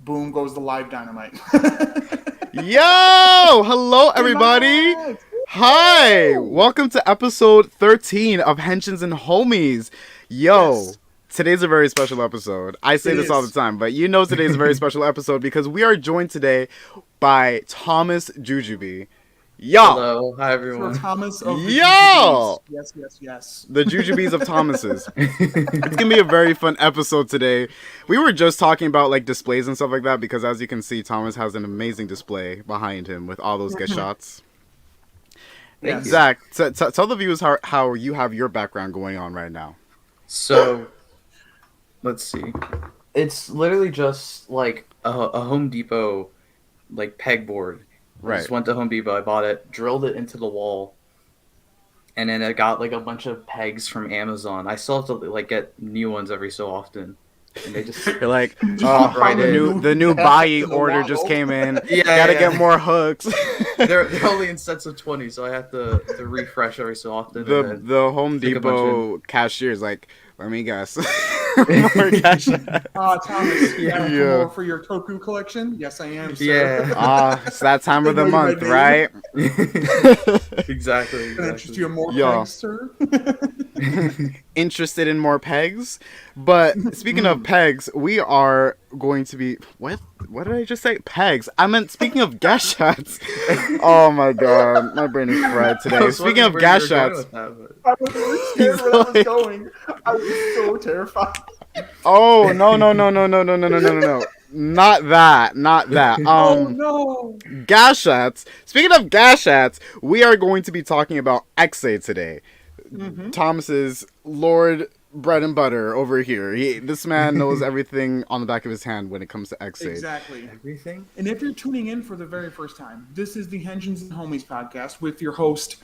Boom goes the live dynamite. Yo! Hello, everybody! Hi! Welcome to episode 13 of Henshins and Homies. Yo, Yes. today's a very special episode. I say It this all the is. time, but you know today's a very special episode because we are joined today by Thomas Jujubee. Yo! Hello, hi Sir everyone. Thomas of the Yo! GGBs. Yes. The Jujubees of Thomases. It's gonna be a very fun episode today. We were just talking about like displays and stuff like that because as you can see, Thomas has an amazing display behind him with all those get shots. Yes. Zach, tell the viewers how you have your background going on right now. So, let's see. It's literally just like a Home Depot like pegboard. I Right. just went to Home Depot, I bought it, drilled it into the wall, and then I got like a bunch of pegs from Amazon. I still have to like get new ones every so often, and they just You're like, pop right in. the new buy order just came in. Yeah, Gotta yeah. get more hooks. They're only in sets of 20, so I have to refresh every so often. and then the Home stick a bunch Depot cashier's like, let me guess. More cash. Thomas, you got Yeah. more for your Toku collection? Yes, I am, sir. Yeah. It's that time of the Are you month, ready? right? Exactly. Can I interest you in more Yo. pegs, sir? Interested in more pegs? But speaking of pegs, we are going to be what did I just say? Pegs. I meant speaking of gas shots. Oh my god, my brain is fried I today. was Speaking wondering of where you gas were going shots. with that, I was really scared He's where that was like- going. I was so terrified. Oh no. Not that. Oh no. Gas shots. Speaking of gas shots, we are going to be talking about X8 today. Thomas's Lord bread and butter over here. This man knows everything on the back of his hand when it comes to X8. Exactly. everything. And if you're tuning in for the very first time, this is the Henshins and Homies podcast with your host,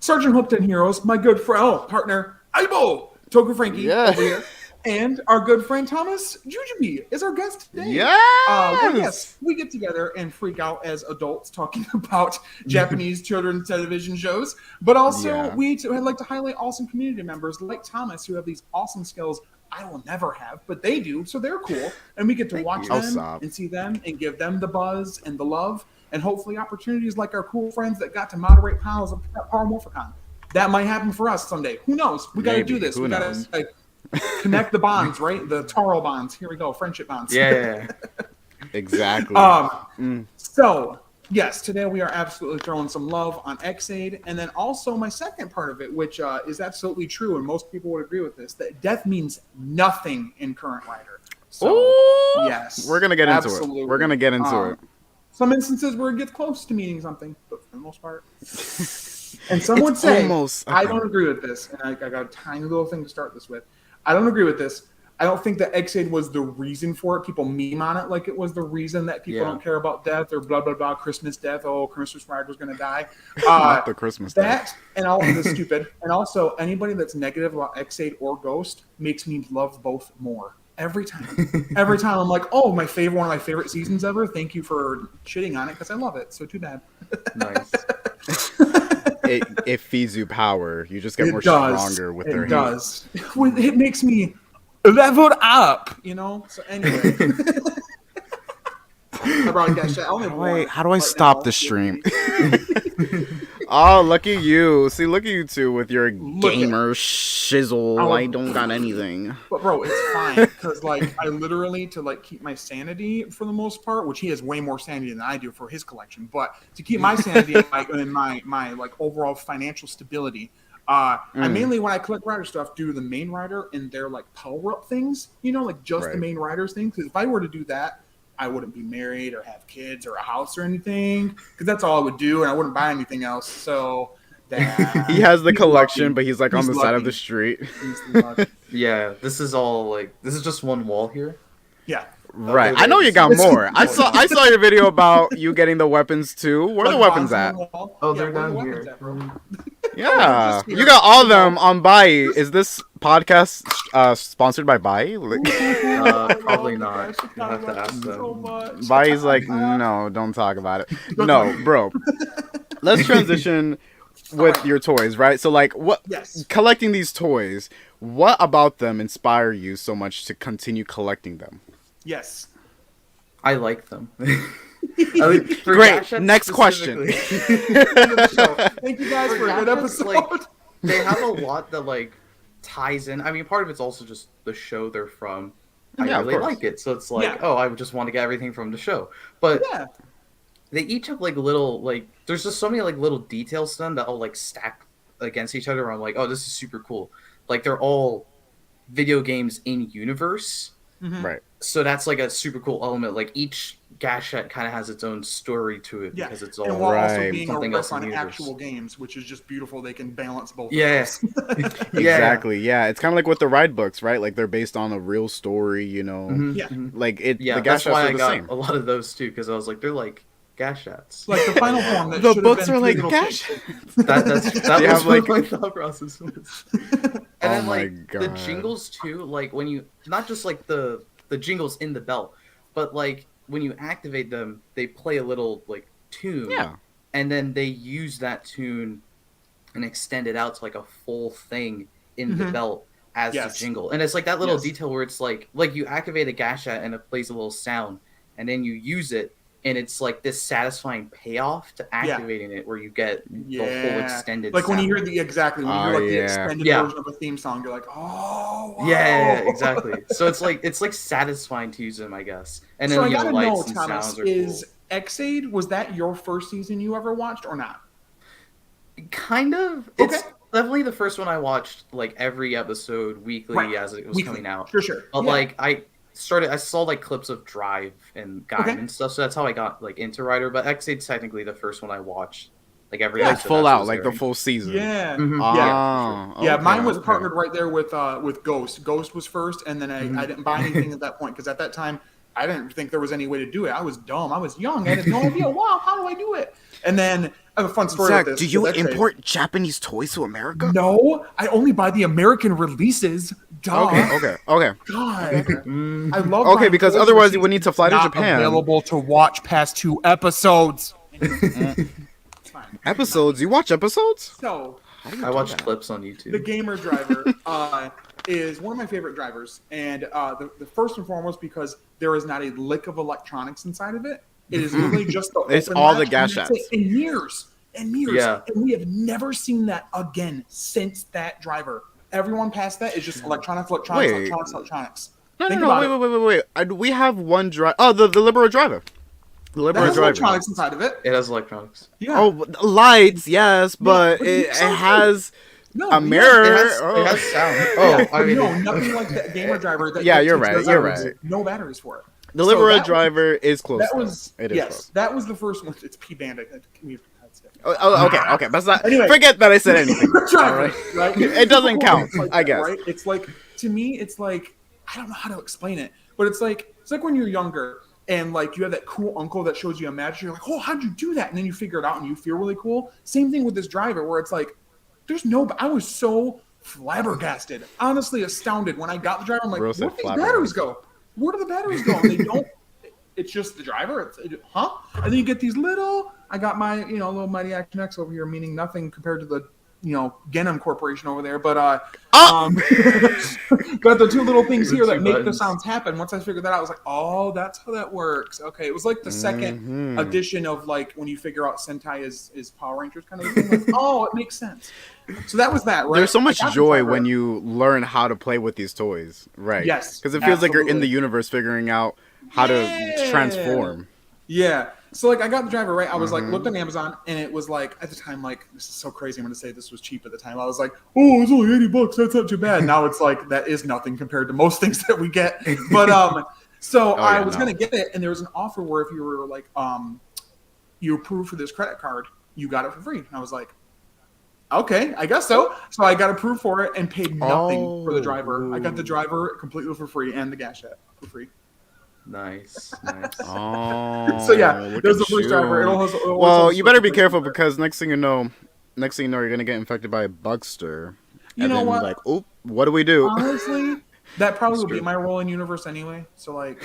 Sergeant Hooked Heroes, my good friend, partner, Aibo, Toku Frankie Yeah. over here, and our good friend Thomas Jujubee is our guest today. Yes! Yes, we get together and freak out as adults talking about Japanese children's television shows, but also Yeah. I'd like to highlight awesome community members like Thomas who have these awesome skills I will never have, but they do, so they're cool, and we get to watch you. them Stop. and see them and give them the buzz and the love, and hopefully opportunities like our cool friends that got to moderate panels of Power Morphicon. That might happen for us someday. Who knows? We got to Maybe. do this. Who We got knows? to connect the bonds, right? The Taro bonds. Here we go. Friendship bonds. Yeah. Exactly. So, yes, today we are absolutely throwing some love on X8. And then also my second part of it, which is absolutely true, and most people would agree with this, that death means nothing in current writer. So, Ooh! yes. We're gonna get into absolutely. it. We're gonna get into it. Some instances where it gets close to meaning something, but for the most part. And some It's would say, almost- I don't agree with this, and I got a tiny little thing to start this with. I don't agree with this. I don't think that X8 was the reason for it. People meme on it like it was the reason that people Yeah. don't care about death or blah, blah, blah, Christmas death. Oh, Christmas Rider's going to die. Not the Christmas stuff. That and all of this stupid. And also, anybody that's negative about X8 or Ghost makes me love both more. Every time. Every time I'm like, oh, one of my favorite seasons ever. Thank you for shitting on it because I love it. So too bad. Nice. It feeds you power. You just get more It does. stronger with It their heat. does. It makes me level up, you know? So anyway. I brought that shit. I only have one How do I right stop now. the stream? Oh, look at you. See, look at you two with your Look at- gamer shizzle. Oh. I don't got anything. But bro, it's fine because like I literally to like keep my sanity for the most part, which he has way more sanity than I do for his collection. But to keep my sanity and my like overall financial stability, I mainly when I collect rider stuff do the main rider and their like power up things. You know, like just the Right. main riders thing. Because if I were to do that, I wouldn't be married or have kids or a house or anything. Because that's all I would do, and I wouldn't buy anything else. So. That, He has the he's collection, lucky. but he's like on He's the side of lucky. the street. He's lucky. Yeah, this is just one wall here. Yeah. Right. Okay, I know you got this- more. I saw your video about you getting the weapons too. Where are the Like weapons bonds on at? the wall. Oh, Yeah, they're where are the down weapons here. at, bro? Yeah. just here. You got all of them on Bai. Is this podcast sponsored by Bai? Like, Probably Oh, not. gosh, You'll have to I love ask you them. so much. Bai's like, no, don't talk about it. No, bro. Let's transition with your toys, right? So like Yes. collecting these toys, what about them inspire you so much to continue collecting them? Yes. I like them. For Great. Gashets Next question. specifically- End of the show. Thank you guys for a good Gashets, episode. like, they have a lot that like ties in. I mean, part of it's also just the show they're from. I Yeah, of really course. like it, so it's like, Yeah. oh, I would just want to get everything from the show. But Yeah. they each have like little like there's just so many like little details to them that all like stack against each other. Where I'm like, oh, this is super cool. Like they're all video games in universe. Mhm. Right. So that's like a super cool element. Like each Gashet kind of has its own story to it Yeah. because it's And all while also Right. being a something riff else in on the universe. actual games, which is just beautiful. They can balance both. Yeah. Of those. Exactly. Yeah. It's kind of like with the ride books, right? Like they're based on a real story, you know. Mhm, Yeah. mhm. Like it. Yeah, the that's Gashats why are I the got same. a lot of those too because I was like, they're like Gashets. Like the final form. That The should have books been are three like little Gash. kids. That They was have, what like- my thought process was. And Oh then my like the God. jingles too, like when you not just like the jingles in the belt, but like when you activate them, they play a little like tune. Yeah. And then they use that tune and extend it out to like a full thing in the Mhm. belt as Yes. the jingle. And it's like that little Yes. detail where it's like you activate a Gashat and it plays a little sound and then you use it and it's like this satisfying payoff to activating it where you get the whole extended Like when you sound. hear when you Oh, hear like the yeah. extended Yeah. version of a theme song, you're like, oh, wow. Yeah, exactly. So it's like satisfying to use them, I guess. And then So I the gotta lights know, and Thomas, sounds are is Xaid, was that your first season you ever watched or not? cool. Kind of. Okay. It's definitely the first one I watched like every episode weekly Right. as it was Weekly. coming out. Sure. But Yeah. like I saw like clips of Drive and Gaim Okay. and stuff, so that's how I got like into Rider. But Xaid's technically the first one I watched like every Like episode full as it out, was like the airing. full season. Yeah. Mhm. Ah, Yeah, okay, mine was okay. partnered right there with Ghost. Ghost was first, and then I Mhm. didn't buy anything at that point because at that time I didn't think there was any way to do it. I was dumb. I was young. I had no idea. Wow, how do I do it? And then I have a fun story Zach, with this. do you with Xaid. import Japanese toys to America? No, I only buy the American releases. Duh. Okay. God. Mm. I love Okay, buying because toys otherwise which you would need to fly to not Japan. Available to watch past 2 episodes. It's fine. Episodes? You watch episodes? So I watched clips on YouTube. the gamer driver is one of my favorite drivers, and the first and foremost because there is not a lick of electronics inside of it. It is literally just the It's open all the latch, and that's Gashats. it. In years and years, Yeah. and we have never seen that again since that driver. Everyone past that is just electronics. Wait. No, Think no, about wait. We have one drive. Oh, the Libero driver. The That Libero has driver. electronics inside of it. It has electronics. Yeah. Oh, lights, yes, but but it it's so has no, a yeah. mirror. It has sound. Yeah, Oh, I mean, no, nothing like that gamer driver. That Yeah, that you're takes right, those you're batteries. right. No batteries for it. The So Libero that- driver is close. That though. was It is yes. close. That was the first one. It's P Bandit. Okay. But not, Anyway. forget that I said anything. Driver, Alright. right? It doesn't It's count, like I that, guess. Right? It's like to me, it's like I don't know how to explain it, but it's like when you're younger and like you have that cool uncle that shows you a magic. You're like, oh, how'd you do that? And then you figure it out and you feel really cool. Same thing with this driver, where it's like, there's no. I was so flabbergasted, honestly astounded when I got the driver. I'm like, Bro where said do these flabbergasted. batteries go? Where do the batteries go? And they don't. It's just the driver. Huh? And then you get these little. I got my little Mighty Action X over here, meaning nothing compared to the Genom Corporation over there. But got the 2 little things here that Two make the buttons. sounds happen. Once I figured that out, I was like, oh, that's how that works. Okay, it was like the second Mhm. edition of like when you figure out Sentai is Power Rangers kind of thing. Like, oh, it makes sense. So that was that. Right? There's so much I got the joy driver. when you learn how to play with these toys, right? Yes, because it feels like you're in the absolutely. universe figuring out how to Yeah. transform. Yeah. So like I got the driver right. I was like Mhm. looked on Amazon and it was like at the time like this is so crazy. I'm gonna say this was cheap at the time. I was like, oh, it's only $80. That's not too bad. Now it's like that is nothing compared to most things that we get. But so I yeah, was no. gonna get it and there was an offer where if you were like you approved for this credit card, you got it for free. And I was like, okay, I guess so. So I got approved for it and paid nothing for the driver. I got the driver completely for free and the Gashet for free. nice. Oh, So yeah, look there's the at first you. driver. It'll Well, you better be careful because next thing you know, you're gonna get infected by a bugster. You and know then what? Like, oop, what do we do? Honestly, that probably It's would be true. my role in universe anyway. So like,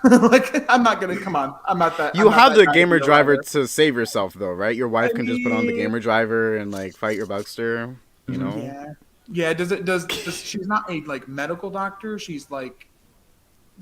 like I'm not gonna come on. I'm not that. You I'm not have that the guy gamer either, driver either. to save yourself, though, right? Your wife I can just put on the mean- gamer driver and like fight your bugster. You know? Yeah. Does she's not a like medical doctor? She's like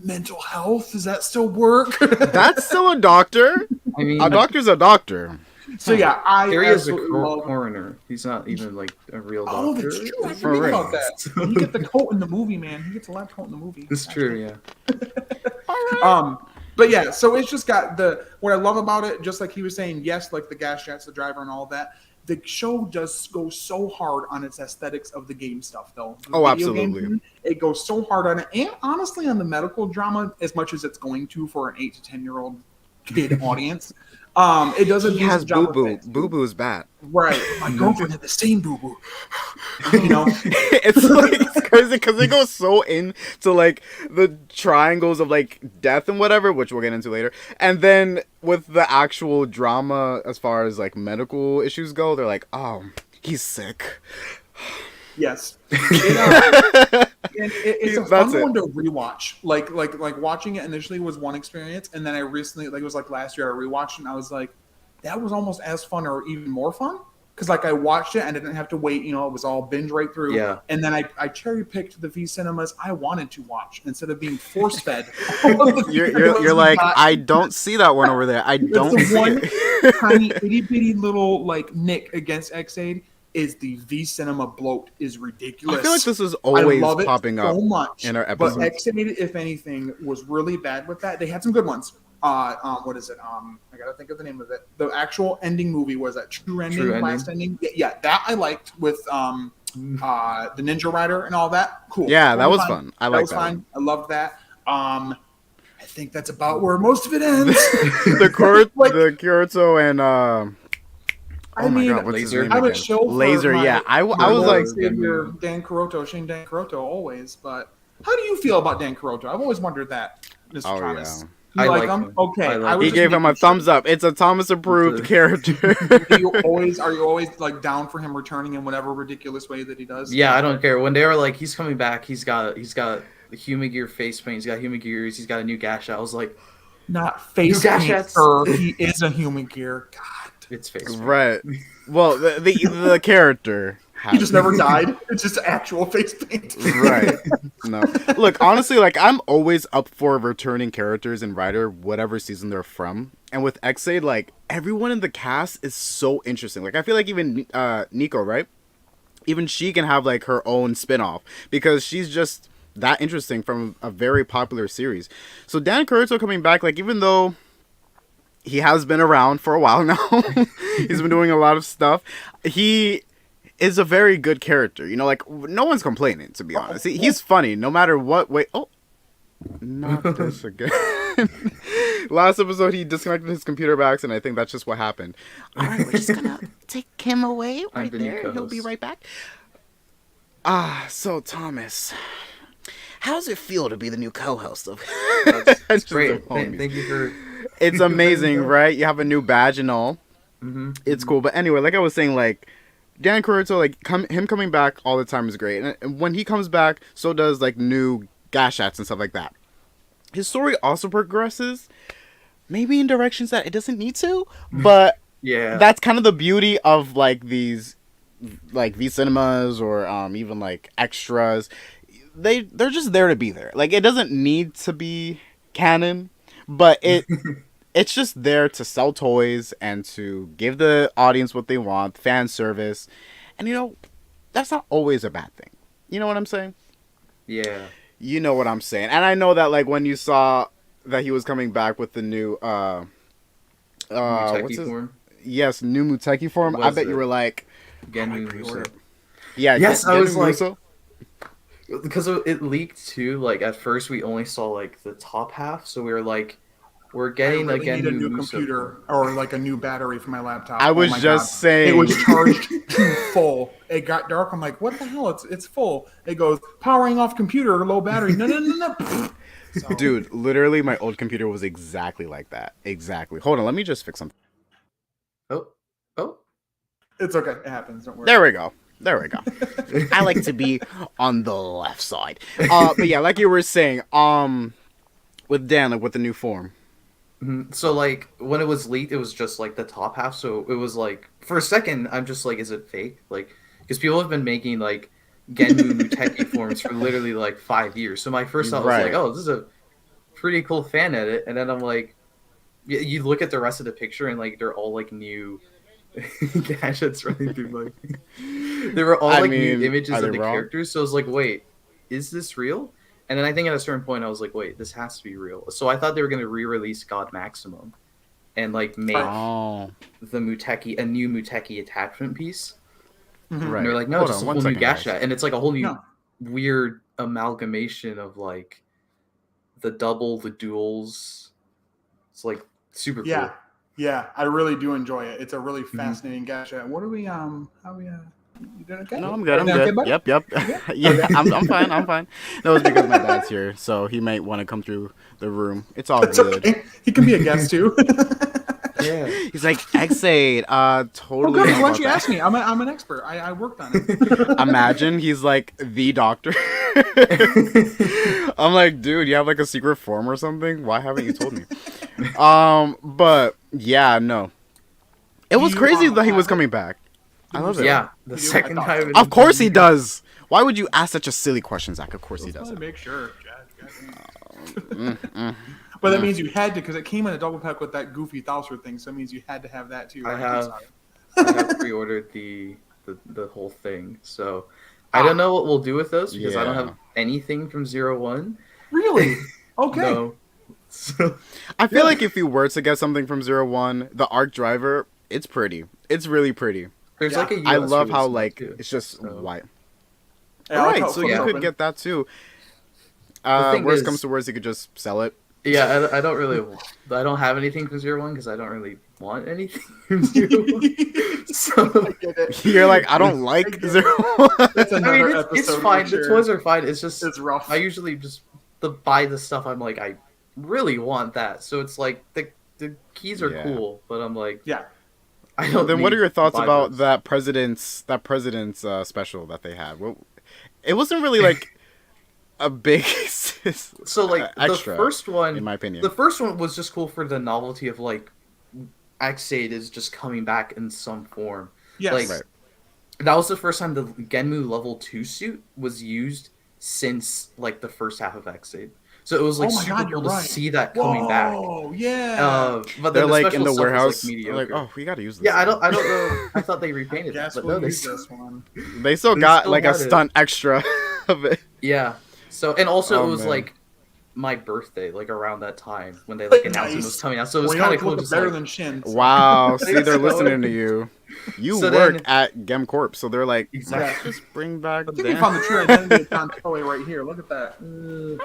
mental health. Does that still work? That's still a doctor. I mean, A doctor's a doctor. So yeah, I Harry is a absolutely love. coroner. He's not even like a real Oh, doctor. that's true. I For forget real. about that. He get the coat in the movie, man. He gets a lab coat in the movie. It's true, yeah. But yeah, so it's just got what I love about it, just like he was saying, yes, like the gas jets, the driver, and all that. The show does go so hard on its aesthetics of the game stuff, though. The Oh, video game absolutely. it goes so hard on it, and honestly, on the medical drama, as much as it's going to for an 8 to 10-year-old kid audience. It does a He decent has job boo with boo. it. Boo boo is bad. Right. My girlfriend had the same boo boo. You know? It's like it's crazy because they go so into like the triangles of like death and whatever, which we'll get into later. And then with the actual drama, as far as like medical issues go, they're like, oh, he's sick. Yes. It's a That's fun it. one to rewatch. Like watching it initially was one experience, and then I recently, like it was like last year, I rewatched it and I was like, that was almost as fun or even more fun. Because like I watched it and I didn't have to wait, it was all binge right through. Yeah. And then I cherry picked the V cinemas I wanted to watch instead of being force fed. You're like, I don't see that one over there. I don't It's see the one it. tiny itty bitty little like nick against Xaid is the V cinema bloat is ridiculous. I feel like this is I always love it popping up so much in our But episodes. Xaid, if anything, was really bad with that. They had some good ones. What is it? I gotta think of the name of it. The actual ending movie was that True Ending, Last Ending. Yeah, that I liked with the Ninja Rider and all that. Cool. Yeah, that Totally was fine. fun. I like that fine. one. I loved that. I think that's about where most of it ends. the Kyoto and I mean, God, what's his Laser. name I'm a again? show for Laser, my- yeah. I my was Lord like, and Savior, Dan Kuroto, Shane Dan Kuroto, always. But how do you feel about Dan Kuroto? I've always wondered that, Mr. Oh, Thomas. yeah. You I like like him? him. Okay. I like was he just gave him a making sure. thumbs up. It's a Thomas approved character. Are you always like down for him returning in whatever ridiculous way that he does? Yeah, I don't care. When they were like, he's coming back, he's got the human gear face paint, he's got human gears, he's got a new gash. I was like, Not face You paint, gashats. sir. He is a human gear. God. it's face paint. Right. Well, the character. He just never died. It's just actual face paint. Right. No. Look, honestly, like I'm always up for returning characters in Rider, whatever season they're from. And with Xaid, like everyone in the cast is so interesting. Like I feel like even Nico, right? Even she can have like her own spin-off because she's just that interesting from a very popular series. So Dan Kuroto coming back, like even though he has been around for a while now, he's been doing a lot of stuff. He is a very good character. Like no one's complaining, to be honest. He's funny no matter what way. Oh, not this again. Last episode, he disconnected his computer by accident. I think that's just what happened. All right, we're just gonna take him away I'm right the new there. He'll be co-host. right back. So Thomas, how does it feel to be the new co-host of? That's Just great. the homies. Thank you for. It's amazing, right? You have a new badge and all. Mm-hmm. It's cool. But anyway, like I was saying, like Dan Kuroto, like him coming back all the time is great. And when he comes back, so does like new Gashats and stuff like that. His story also progresses, maybe in directions that it doesn't need to, but Yeah. that's kind of the beauty of like these like V cinemas or even like extras. They're just there to be there. Like it doesn't need to be canon, but it's just there to sell toys and to give the audience what they want, fan service. And that's not always a bad thing. You know what I'm saying? Yeah. You know what I'm saying. And I know that like when you saw that he was coming back with the new what's Muteki his form. Yes, new Muteki form. I Was bet you it? were like Genu I Muso. pre-order. Yeah, Yes, I Genu was like- Muso. Because it leaked too. Like at first, we only saw like the top half, so we were like, we're I getting really again need a new Muso computer or like a new battery for my laptop. I was my just God. saying. It was charged to full. It got dark. I'm like, what the hell? It's full. It goes powering off computer, low battery. No. So, Dude, literally my old computer was exactly like that. Exactly. Hold on, let me just fix something. Oh. it's okay. It happens. Don't worry. There we go. I like to be on the left side. But yeah, like you were saying, with Dan, like with the new form. Mhm. So like when it was leaked, it was just like the top half. So it was like for a second, I'm just like, is it fake? Like because people have been making like Genu Muteki forms for literally like 5 years. So my first thought was Right. like, oh, this is a pretty cool fan edit, and then I'm like, you look at the rest of the picture, and like they're all like new gadgets running through like they were all like new images of the characters. So I was like, wait, is this real? And then I think at a certain point I was like, wait, this has to be real. So I thought they were gonna re-release God Maximum and like make the Muteki a new Muteki attachment piece. Right. And they're like, no, just a whole new gacha, and it's like a whole new weird amalgamation of like the double, the duels. It's like super cool. Yeah, I really do enjoy it. It's a really fascinating gacha. What are we how we you doing okay? No, I'm good. I'm good. Okay, yep. Yeah, I'm fine. I'm fine. No, it's because my dad's here, so he might want to come through the room. It's all good. Okay. He can be a guest too. Yeah. He's like, X8, totally. Oh, good. Why don't you ask me? I'm an expert. I worked on it. Imagine he's like the doctor. I'm like, dude, you have like a secret form or something? Why haven't you told me? But yeah, no. It was crazy that he was coming back. I love it. Yeah, the second time. Of course he does. Why would you ask such a silly question, Zach? Of course he does. To make sure. But that means you had to, because it came in a double pack with that goofy Thouser thing. So that means you had to have that too. Right? I have pre-ordered the whole thing. So I don't know what we'll do with those because I don't have anything from 01. Really? Okay. No. So, I feel like if you were to get something from 01, the Arc Driver, it's pretty. It's really pretty. There's like a US I love how like too, it's just white. Yeah, Alright, so you could get that too. Worst comes to worst, you could just sell it. Yeah, I don't have anything from 01 because I don't really want anything from 01. So you're like, I don't like 01. That's another episode. It's fine. Sure. The toys are fine. It's just it's rough. I usually just buy the stuff I'm like, I really want that. So it's like the keys are cool, but I'm like, I don't. Then what are your thoughts about that president's special that they had? Well, it wasn't really like a big so like extra, the first one, in my opinion. The first one was just cool for the novelty of like X8 is just coming back in some form. Yes. Like, that was the first time the Genmu level 2 suit was used since like the first half of X8. So it was like super cool to see that coming back. Oh yeah. But they're the like in the warehouse. Was, like, they're like, oh, we gotta use this. Yeah, I don't know. I thought they repainted it, but no, they this one. They still got like a stunt extra of it. Yeah. So and also it was like my birthday, like around that time when they like announced it was coming out. So it was kind of cool. Just better like, than Shins. Wow, see, they're listening to you. You work at Gem Corp, so they're like, exactly. Just bring back. I think we found the true identity of Don Toei right here. Look at that.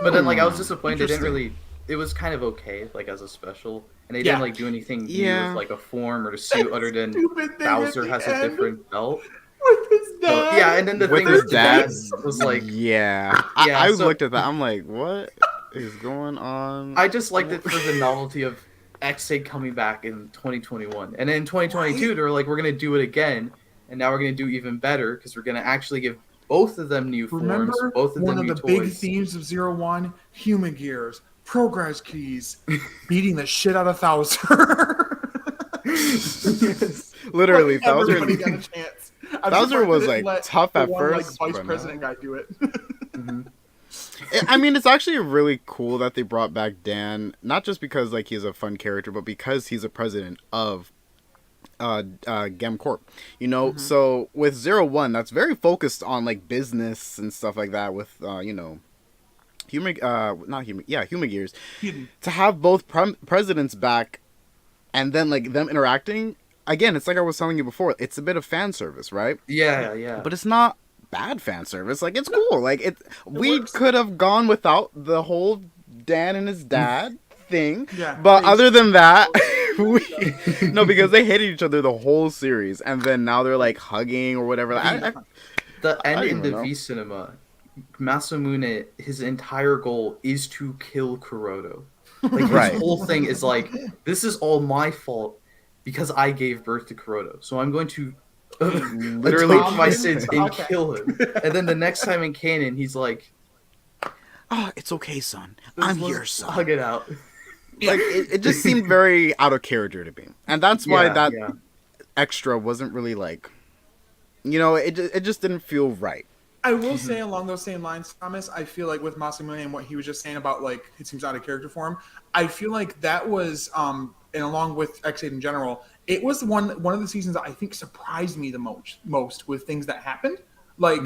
But then, like, I was disappointed. They didn't really. It was kind of okay, like as a special, and they didn't like do anything new with like a form or a suit other than Bowser has a different belt. With his dad. So, yeah, and then the thing with dad was like, I looked at that. I'm like, what is going on? I just liked it for the novelty of X8 coming back in 2021, and then in 2022 they were like, we're gonna do it again, and now we're gonna do even better because we're gonna actually give both of them new forms, both of them new toys. One of the big themes of 01, human gears, progress keys, beating the shit out of Thouser. Yes. Literally, Thouser. Everybody got a chance. Thouser was like tough at first. Like, vice president guy do it. I mean, it's actually really cool that they brought back Dan, not just because like he's a fun character, but because he's a president of Gem Corp. You know, so with 01, that's very focused on like business and stuff like that. With you know, human gears. To have both presidents back, and then like them interacting again, it's like I was telling you before. It's a bit of fan service, right? Yeah. But it's not bad fan service. Like, it's cool. Like, we could have gone without the whole Dan and his dad thing. Yeah, but other than that, no, because they hated each other the whole series, and then now they're like hugging or whatever. The end in the V Cinema, Masamune, his entire goal is to kill Kuroto. Like, his whole thing is like, this is all my fault because I gave birth to Kuroto. So I'm going to literally my sins and kill him. And then the next time in canon, he's like, "Oh, it's okay, son. I'm here, son." Hug it out. Like, it just seemed very out of character to me. And that's why that extra wasn't really like, you know, it just didn't feel right. I will say along those same lines, Thomas, I feel like with Masamune and what he was just saying about like it seems out of character for him, I feel like that was and along with X8 in general, it was one of the seasons that I think surprised me the most with things that happened. Like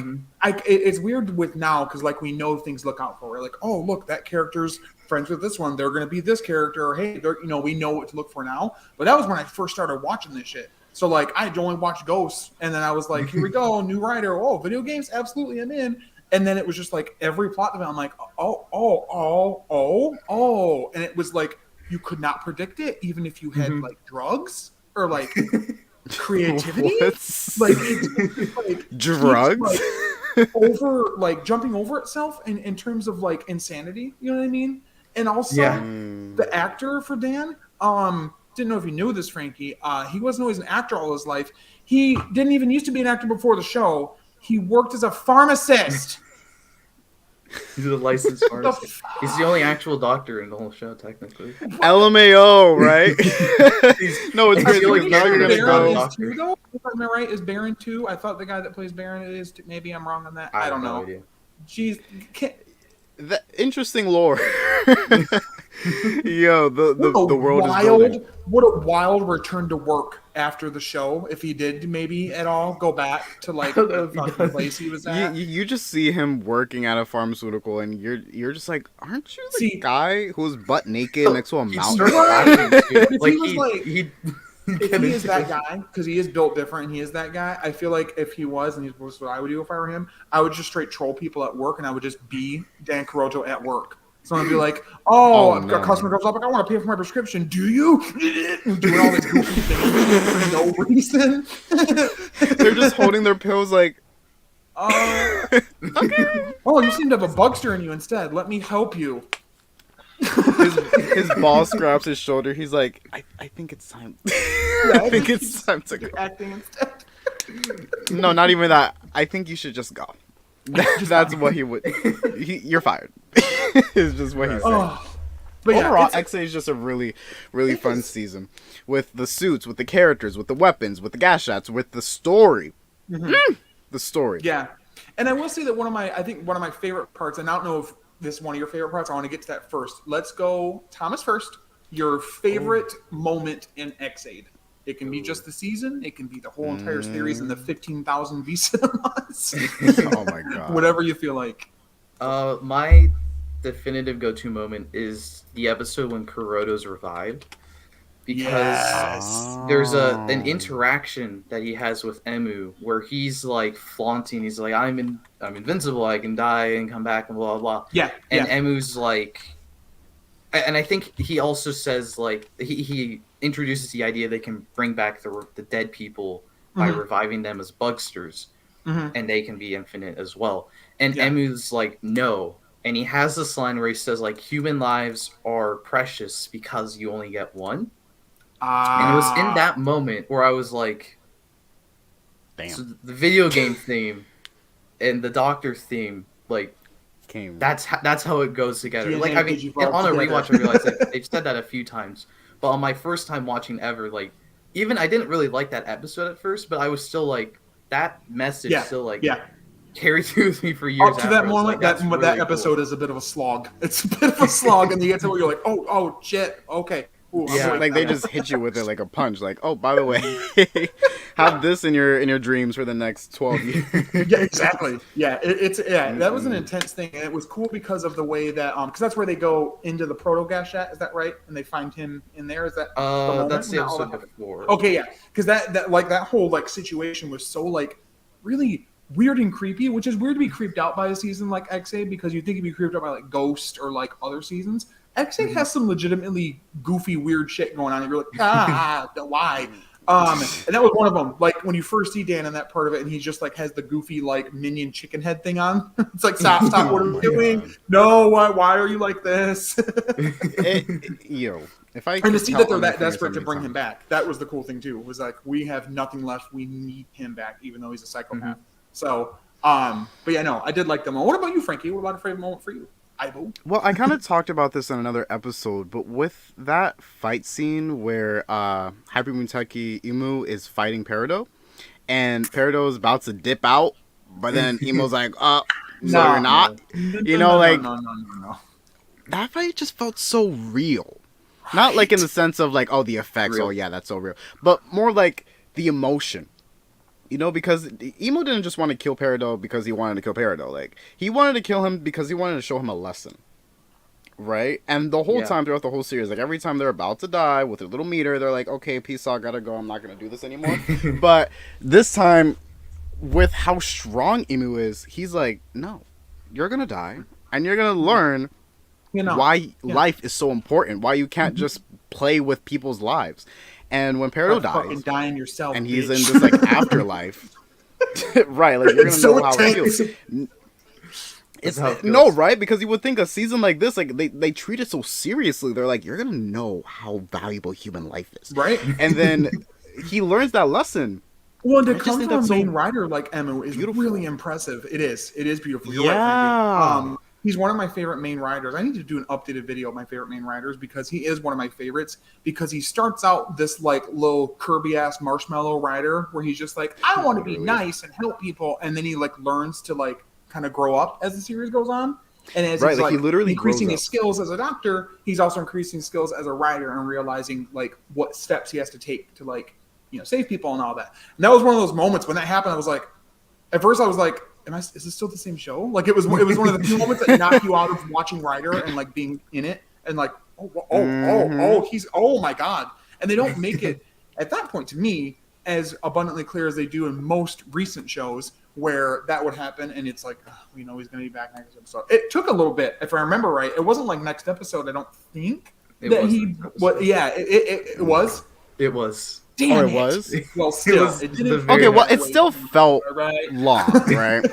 it's weird with now because like we know things look out for. We're like, oh look, that character's friends with this one. They're going to be this character. Or, hey, we know what to look for now. But that was when I first started watching this shit. So like I had only watched Ghosts, and then I was like, here we go, new writer. Oh, video games, absolutely, I'm in. And then it was just like every plot development, I'm like, and it was like you could not predict it, even if you had like drugs or like creativity. Like it's like drugs like jumping over itself in terms of like insanity. You know what I mean? And also the actor for Dan, didn't know if you knew this, Frankie. He wasn't always an actor all his life. He didn't even used to be an actor before the show. He worked as a pharmacist. He's a licensed pharmacist. He's the only actual doctor in the whole show, technically. LMAO, right? No, it's crazy. Like Now you're gonna go. Too, though? Am I right? Is Baron 2? I thought the guy that plays Baron is. Maybe I'm wrong on that. I don't know. Idea. Jeez. The interesting lore. Yo, the world is building. What a wild return to work after the show. If he did maybe at all go back to like the fucking place he was at. You just see him working at a pharmaceutical, and you're just like, aren't you the guy who's butt naked next to a mountain? If he is that guy, because he is built different and he is that guy, I feel like if he was, and he's what I would do if I were him, I would just straight troll people at work, and I would just be Dan Kuroto at work. So I'd be like, a customer comes up, like, I want to pay for my prescription. Do you? Doing all this goofy things for no reason. They're just holding their pills like, okay. Oh, you seem to have a bugster in you instead. Let me help you. His boss grabs his shoulder. He's like, I think it's time. I think it's time to go. Acting instead. No, not even that. I think you should just go. That's what he would. You're fired. Is just what he said. But overall, XA is just a really, really fun season with the suits, with the characters, with the weapons, with the gas shots, with the story. The story. Yeah, and I will say that one of my favorite parts, and I don't know if this is one of your favorite parts. I want to get to that first. Let's go, Thomas, first. Your favorite moment in X8. It can be just the season. It can be the whole entire series and the 15,000 V cinemas. Oh my god! Whatever you feel like. My definitive go-to moment is the episode when Kuroto's revived, because there's an interaction that he has with Emu where he's like flaunting. He's like, I'm invincible. I can die and come back and blah blah blah. Yeah. And Emu's like, and I think he also says like he introduces the idea they can bring back the dead people by reviving them as bugsters, and they can be infinite as well. And Emu's like, no. And he has this line where he says, like, human lives are precious because you only get one. And it was in that moment where I was like, damn. So the video game theme and the Doctor theme, like, that's how it goes together. DNA, like, I mean, on a rewatch, I realized they've said that a few times. But on my first time watching ever, like, even I didn't really like that episode at first, but I was still like, that message still, like, carried through with me for years. Up to that moment, like, that episode is a bit of a slog. It's a bit of a slog, and you get to where you're like, oh, shit, okay. Ooh, like they just hit you with it like a punch. Like, oh, by the way, have this in your dreams for the next 12 years. Yeah, exactly. Yeah, that was an intense thing, and it was cool because of the way that because that's where they go into the proto Gashat. Is that right? And they find him in there. Is that that's the episode before? Okay, yeah, because that like that whole like situation was so like really weird and creepy, which is weird to be creeped out by a season like XA because you think you'd be creeped out by like Ghost or like other seasons. XA has some legitimately goofy, weird shit going on. And you're like, why? And that was one of them. Like when you first see Dan in that part of it, and he just like has the goofy like minion chicken head thing on. It's like, stop! What are you doing? God. No, why are you like this? If I and to see that they're that desperate to bring him back, that was the cool thing too. It was like, we have nothing left. We need him back, even though he's a psychopath. So, but yeah, no, I did like them. What about you, Frankie? What about a favorite moment for you? Well, I kind of talked about this in another episode, but with that fight scene where Hyper Muteki Imu is fighting Peridot, and Peridot is about to dip out, But then Emo's like, no, No. you're not. No, You know, like no. that fight just felt so real. Not like in the sense of like, oh, the effects. Real. Oh yeah, that's so real. But more like the emotion. You know, because Emo didn't just want to kill Peridot because he wanted to kill Peridot. Like, he wanted to kill him because he wanted to show him a lesson. Right? And the whole time throughout the whole series, like, every time they're about to die with their little meter, they're like, okay, peace out, gotta go, I'm not gonna do this anymore. But this time, with how strong Emu is, he's like, no, you're gonna die, and you're gonna learn why life is so important, why you can't just play with people's lives. And when Peridot dies, dying yourself, and he's in this like afterlife, right? Like you're gonna know how it feels. It's no, right? Because you would think a season like this, like they treat it so seriously. They're like, you're gonna know how valuable human life is, right? And then he learns that lesson. Well, to come from a main writer like Emu is really impressive. It is beautiful. You're right, he's one of my favorite main writers. I need to do an updated video of my favorite main writers because he is one of my favorites. Because he starts out this like little Kirby-ass marshmallow writer where he's just like, I want to be nice and help people, and then he like learns to like kind of grow up as the series goes on. And as he's like he literally increasing his skills as a doctor, he's also increasing skills as a writer and realizing like what steps he has to take to like save people and all that. And that was one of those moments when that happened. I was like, at first I was like, is this still the same show? Like it was one of the few moments that knocked you out of watching Ryder and like being in it and like oh my god. And they don't make it at that point to me as abundantly clear as they do in most recent shows where that would happen and it's like we know he's gonna be back next episode. It took a little bit, if I remember right. It wasn't like next episode, I don't think. It was. It was. Damn it was? Well, still. It still felt long, right?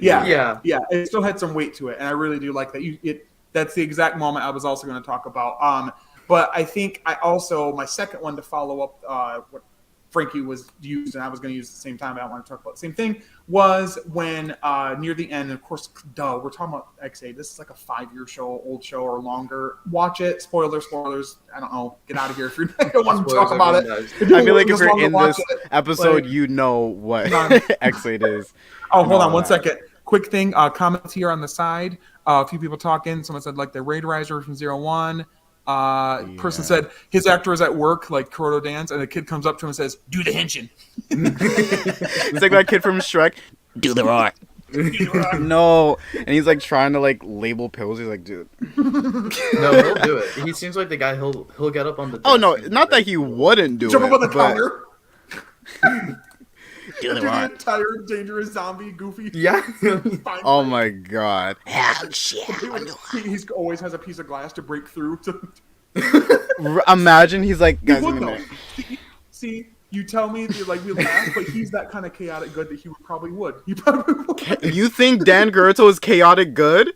Yeah. It still had some weight to it, and I really do like that. That's the exact moment I was also going to talk about. But I think my second one to follow up what Frankie was used, and I was going to use at the same time. I don't want to talk about the same thing. Was when near the end, of course, we're talking about XA. This is like a 5-year show, old show or longer. Watch it. Spoilers. I don't know. Get out of here if you don't want to talk about it. I feel like if you're in this episode, you know what XA is. Oh, hold on 1 second. Quick thing. Comments here on the side. A few people talking. Someone said like the Raid Riser from 01. Person said his actor is at work, like Kuroto dance, and a kid comes up to him and says, "Do the Henshin." It's like that kid from Shrek. Do the roar. No, and he's like trying to like label pills. He's like, dude. No, he'll do it. He seems like the guy. He'll get up on the. Oh no, not that he wouldn't do it. Jump up on the counter. Do the entire dangerous zombie Goofy. Yeah. Oh my god. Hell shit. He always has a piece of glass to break through. Imagine he's like, guys, see, you tell me like we laugh, but he's that kind of chaotic good that he probably would. You think Dan Gerto is chaotic good?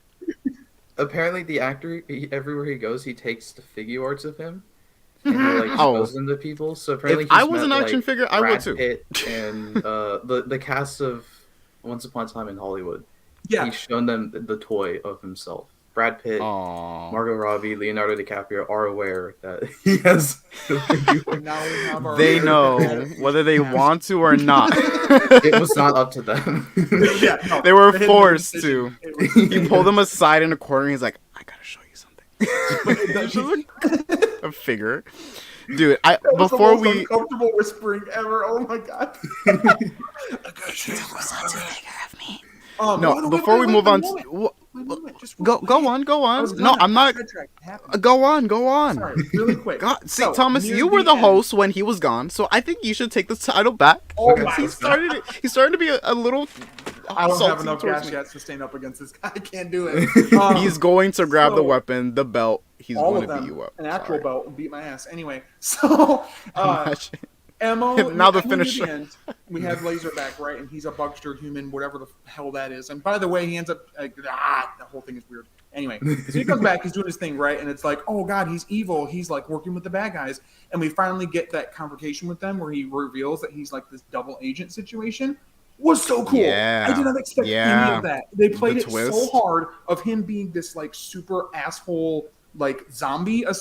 Apparently, the actor, everywhere he goes, he takes the figure arts of him. And he like shows them to people. So apparently, if I was an action figure, I would too. Pitt and the cast of Once Upon a Time in Hollywood. Yeah, he's shown them the toy of himself. Brad Pitt, Margot Robbie, Leonardo DiCaprio are aware that he has. They know whether they want to or not. It was not up to them. They were forced to. He pulled them aside in a corner. And he's like, "I gotta show you something." A figure, dude. Before we uncomfortable whispering ever. Oh my god. No, before we move on. Go on. No, I'm not. Go on. Sorry, really quick. See, Thomas, you were the host when he was gone, so I think you should take the title back. He started to be a little. I don't have enough gas yet to stand up against this guy. I can't do it. He's going to grab the weapon, the belt. He's going to beat you up. An actual belt and beat my ass. Anyway, so Emo. Now the finisher. We have Laserback, right? And he's a bugster human, whatever the hell that is. And by the way, he ends up the whole thing is weird. Anyway, so he comes back, he's doing his thing, right? And it's like, oh god, he's evil. He's like working with the bad guys. And we finally get that confrontation with them where he reveals that he's like this double agent situation. Was so cool. Yeah. I did not expect any of that. They played it so hard of him being this like super asshole like zombie of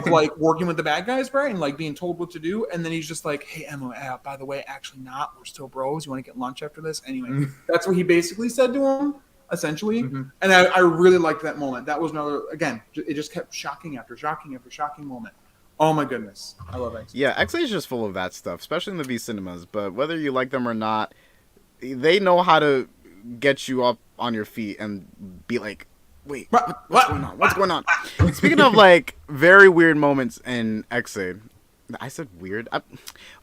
like working with the bad guys, right? And like being told what to do. And then he's just like, hey, Emma, by the way, actually not. We're still bros. You want to get lunch after this? Anyway, that's what he basically said to him, essentially. And I really liked that moment. That was another, again, it just kept shocking after shocking after shocking moment. Oh my goodness. I love X. Yeah, XA is just full of that stuff, especially in the V cinemas. But whether you like them or not, they know how to get you up on your feet and be like, wait, what's going on? What's going on? Speaking of like very weird moments in X-Aid, I said weird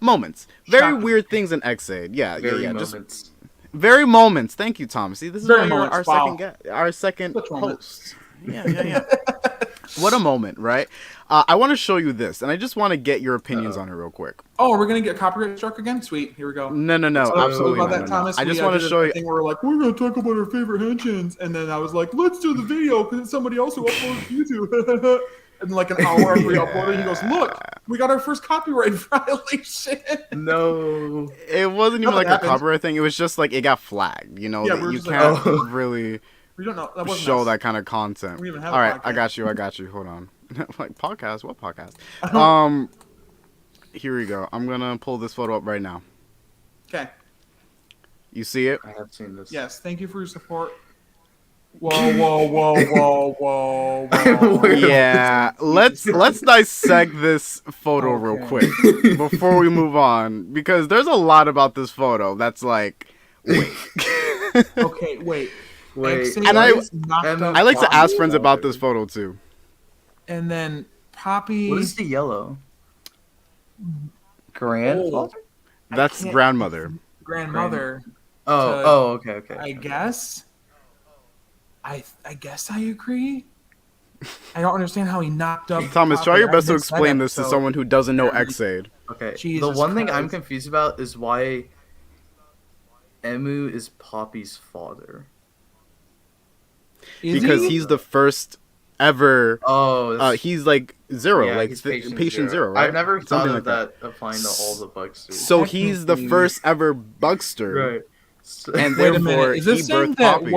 moments. Very weird things in X-Aid. Yeah, moments. Just very moments. Thank you, Tom. See, this is Very our moments. our second Which host. Yeah. What a moment, right? I want to show you this, and I just want to get your opinions on it real quick. Oh, we're gonna get copyright struck again? Sweet, here we go. No, absolutely about not. that, Thomas? I just want to show you. Thing where we're like, we're gonna talk about our favorite Henshins, and then I was like, let's do the video because it's somebody else who uploads to YouTube. And like an hour after we uploaded, he goes, look, we got our first copyright violation. No, it wasn't even like a copyright thing. It was just like it got flagged. You know, you can't really. We don't know. That show that kind of content. We even have all right, podcast. I got you. Hold on. Like podcast? What podcast? Here we go. I'm gonna pull this photo up right now. Okay. You see it? I have seen this. Yes. Thank you for your support. Whoa. Yeah. Let's dissect this photo real quick before we move on, because there's a lot about this photo that's like, wait. Okay, wait. And I like to ask friends about this photo too. And then Poppy. What is the yellow? Grandfather? That's grandmother. Grandmother. Okay. I guess. I guess I agree. I don't understand how he knocked up. Thomas, try your best to explain this to someone who doesn't know X-Aid. Okay. Jesus the one thing Christ. I'm confused about is why Emu is Poppy's father. Because he's the first ever. He's like zero, yeah, like he's patient zero, right? I've never thought Something of like that applying to all the Bugsters. So he's the first ever Bugster, right? And wait a therefore minute. Is this he saying birthed that? Poppy.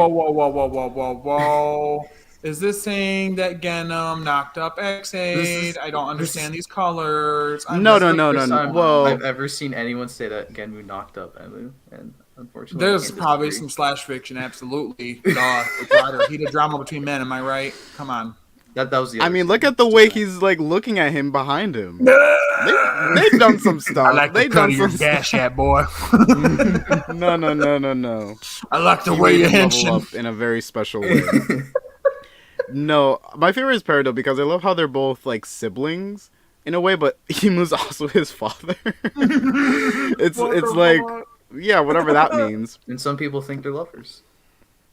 Whoa. Is this saying that Genom knocked up X-Aid? I don't understand these colors. No. Whoa! I've ever seen anyone say that Genmu knocked up Emu, and unfortunately, there's probably some slash fiction. Absolutely, he did drama between men. Am I right? Come on. That was the. I mean, look at the way he's like looking at him behind him. They've done some stuff. I like the cut of your gash hat, boy. No. I like the way you level up in a very special way. No, my favorite is Peridot because I love how they're both like siblings in a way, but Emu's also his father. it's like, yeah, whatever that means. And some people think they're lovers.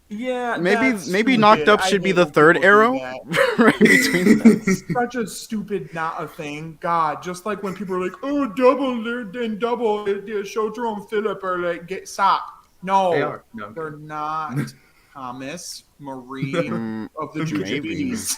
Yeah, maybe knocked up should be the third arrow right between them. Such a stupid not a thing. God, just like when people are like, oh, double, Shojo and Philip are like, get stop. No, they are. No, they're not. Thomas, Marie of the Jujubes.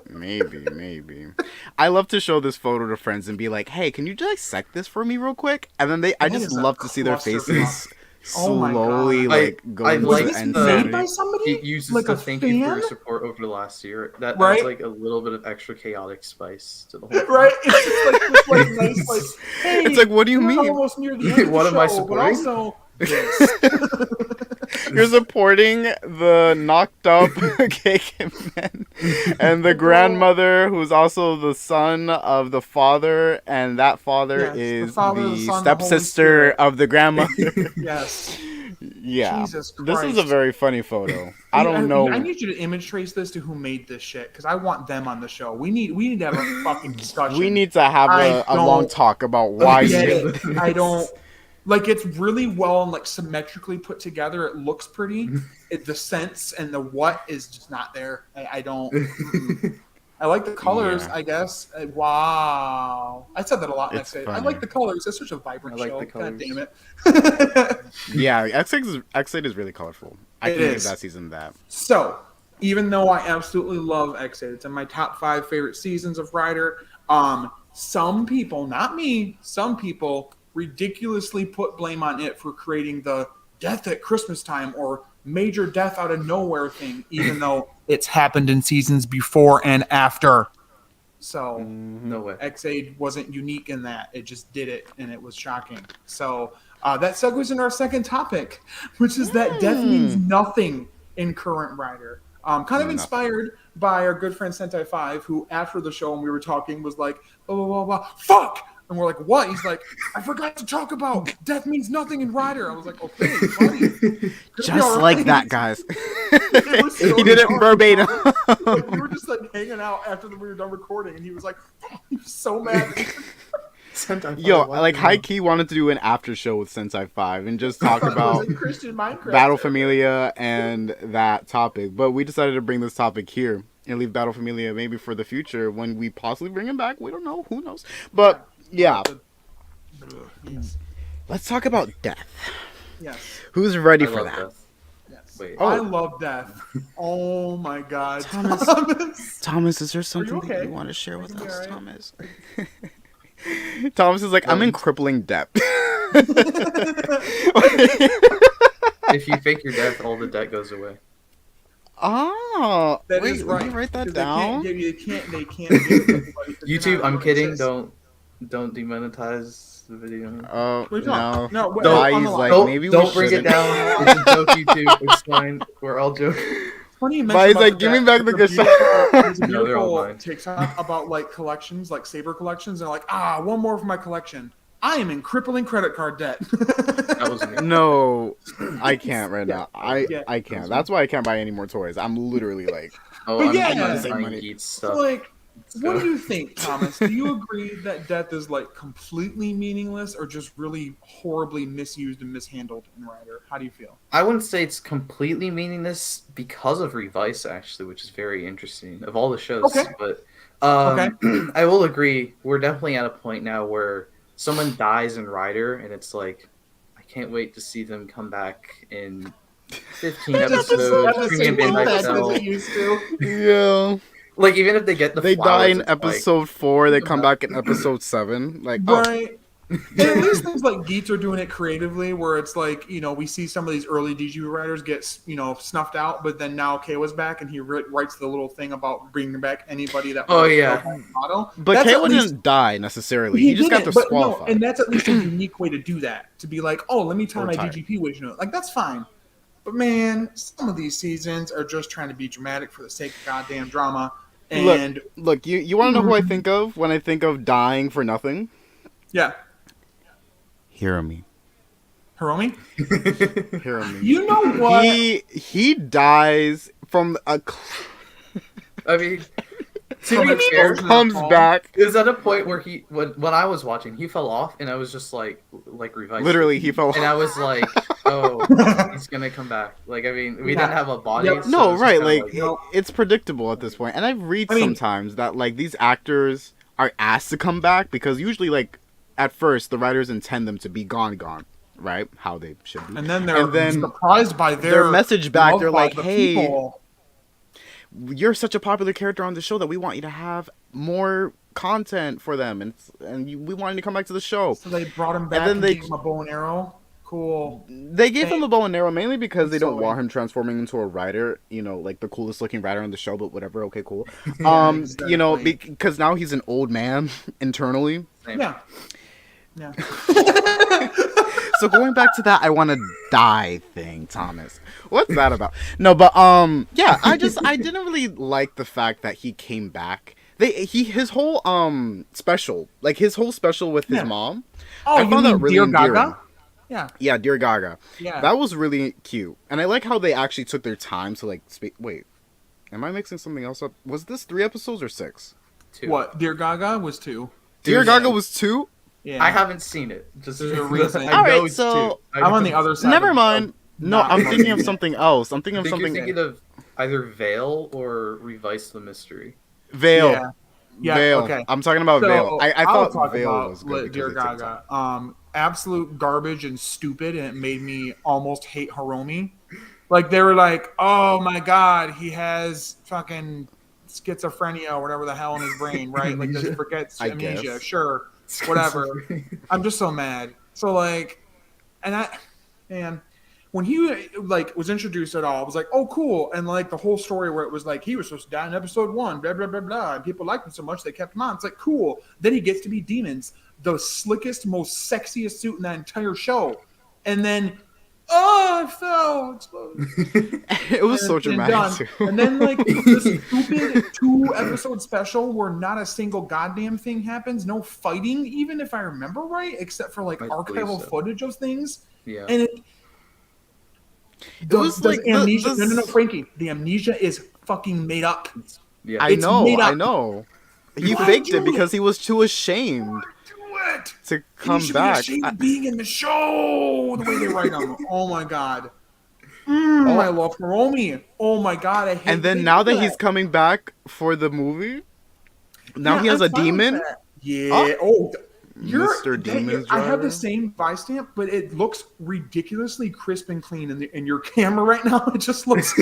Maybe. I love to show this photo to friends and be like, hey, can you dissect this for me real quick? And then I just love to see their faces. Slowly, going like this made by somebody? It uses like the thank you for your support over the last year. That adds like a little bit of extra chaotic spice to the whole thing. Right? It's just like this nice, like, hey, it's like, what do you mean? Almost near the end what of am I the show, supporting? But also, you're supporting the knocked up cake men and the grandmother who's also the son of the father, and that father is the stepsister of the grandmother. Yes. Yeah. Jesus Christ. This is a very funny photo. I don't know. I need you to image trace this to who made this shit because I want them on the show. We need to have a fucking discussion. We need to have a long talk about why you did this. I don't. Like, it's really well and like symmetrically put together. It looks pretty. The sense and the what is just not there. I don't. I like the colors, I guess. Wow. I said that a lot next day. I like the colors. It's such a vibrant show. God damn it. Yeah, X8 is really colorful. I can give that season that. So, even though I absolutely love X8, it's in my top 5 favorite seasons of Rider. Some people, not me, some people ridiculously put blame on it for creating the death at Christmas time or major death out of nowhere thing, even though it's happened in seasons before and after. So no way. X-Aid wasn't unique in that. It just did it, and it was shocking. So that segues into our second topic, which is that death means nothing in current Rider. Kind of inspired by our good friend Sentai 5, who after the show when we were talking was like, blah, blah, blah, blah, fuck! And we're like, what? He's like, I forgot to talk about death means nothing in Rider. I was like, okay, buddy. Just like that, guys. So he did it verbatim. Like, we were just like hanging out after we were done recording, and he was like, he was so mad. Yo, like high key wanted to do an after show with Sentai 5 and just talk about Battle Familia and that topic. But we decided to bring this topic here and leave Battle Familia maybe for the future when we possibly bring him back. We don't know. Who knows? But yeah. Yes. Let's talk about death. Yes. Who's ready for that? Yes. Wait. I love death. Oh my God, Thomas, is there something okay? that you want to share with us, right? Thomas? Thomas is like, I'm in crippling debt. If you fake your death, all the debt goes away. Oh, That wait, is right. let me write that They down. can't give everybody, 'cause you're YouTube, not I'm really kidding. exist. Don't demonetize the video. Oh, Wait, no. no, wait, Don't- on the he's line. like, Don't, maybe we don't bring it shouldn't. down. It's a joke, YouTube. It's fine. We're all joking. Funny you But mention he's about like, the give me death. back the There's a good beautiful- there's a No, they're all beautiful mine. TikTok about like collections, like Saber collections. They're like, one more for my collection. I am in crippling credit card debt. That was me. No, I can't right Yeah. now. I Yeah. can't. That's why I can't buy any more toys. I'm literally like, Oh, But I'm yeah, yeah, same buying money. Geats So, stuff. like, what do you think, Thomas? Do you agree that death is like completely meaningless, or just really horribly misused and mishandled in Rider? How do you feel? I wouldn't say it's completely meaningless because of Revice, actually, which is very interesting of all the shows. Okay. But I will agree. We're definitely at a point now where someone dies in Rider, and it's like, I can't wait to see them come back in 15 episodes. Premium Midnight Cell. used to. yeah. Like, even if they get the They flowers, die in it's like- episode 4. They come back in episode 7. Like, oh, Right. And at least things like Geats are doing it creatively, where it's like, we see some of these early DG writers get, snuffed out, but then now Keiwa's back and he writes the little thing about bringing back anybody that. Oh, was yeah. model. but That's at Keiwa least- didn't die necessarily. He just got didn't, but disqualified. No, and that's at least a unique way to do that. To be like, oh, let me tie Or my tired. DGP wish note. Like, that's fine. But man, some of these seasons are just trying to be dramatic for the sake of goddamn drama. And Look, you want to know who I think of when I think of dying for nothing? yeah, Hiromi. Hiromi, Hiromi. you know what? He dies from a I mean, to From be a fair, explosion. comes back. it was at a point where when I was watching, he fell off, and I was just like Revice. Literally, he fell. And I was like, oh, he's gonna come back. Like, I mean, we Yeah. didn't have a body. Yep. so No, it's just right? kinda Like Nope. it's predictable at this point. And I've read sometimes that like these actors are asked to come back because usually like at first the writers intend them to be gone, right? How they should be. And then they're then surprised by their message back. love They're by like, the hey. people. You're such a popular character on the show that we want you to have more content for them, we want you to come back to the show. So they brought him back then and they- gave him a bow and arrow. Cool. They gave him a bow and arrow mainly because they don't Sorry. want him transforming into a rider, like the coolest looking rider on the show, but whatever, okay, cool. Yeah, exactly. Because now he's an old man internally. Same. Yeah. Yeah. So going back to that I want to die thing, Thomas. What's that about? No, but yeah, I didn't really like the fact that he came back. His whole special, like his whole special with his Yeah. mom. Oh, I you found mean that really Dear endearing. Gaga? Yeah. Yeah, Dear Gaga. Yeah. That was really cute. And I like how they actually took their time to like speak. Wait, am I mixing something else up? Was this 3 episodes or 6? 2. What? Dear Gaga was 2. Dear Gaga was 2? Yeah. I haven't seen it. Just There's a reason. I All right, know it's so 2. I'm on the other side. Never of- mind. No, not I'm thinking of liking it. something else. I'm thinking I of think something. you're thinking of either Veil or Revice the Mystery. Veil. Yeah. Yeah, Veil. okay. I'm talking about So, Veil. I I'll thought talk Veil about was good. Dear because of TikTok. Gaga. Absolute garbage and stupid, and it made me almost hate Hiromi. Like, they were like, oh my god, he has fucking schizophrenia or whatever the hell in his brain, right? Like, just forgets I amnesia. guess. Sure, whatever. I'm just so mad. So, like, and man, when he like was introduced at all, I was like, oh cool. And like the whole story where it was like he was supposed to die in episode 1, blah blah blah blah, and people liked him so much they kept him on. It's like cool. Then he gets to be Demons, the slickest, most sexiest suit in that entire show, and then I fell, exploded. It was so dramatic too. And then like this stupid 2-episode special where not a single goddamn thing happens, no fighting, even if I remember right, except for like archival footage of things. Yeah. And it was like amnesia. No, Frankie. The amnesia is fucking made up. Yeah, I know. He faked it because he was too ashamed to come back. Be ashamed of being in the show. The way they write him. Oh my god. I love Hiromi. Oh my god, I hate. And then now that he's coming back for the movie, now he has a demon. Yeah. Mr. Demons I have the same vice stamp, but it looks ridiculously crisp and clean in your camera right now. It just looks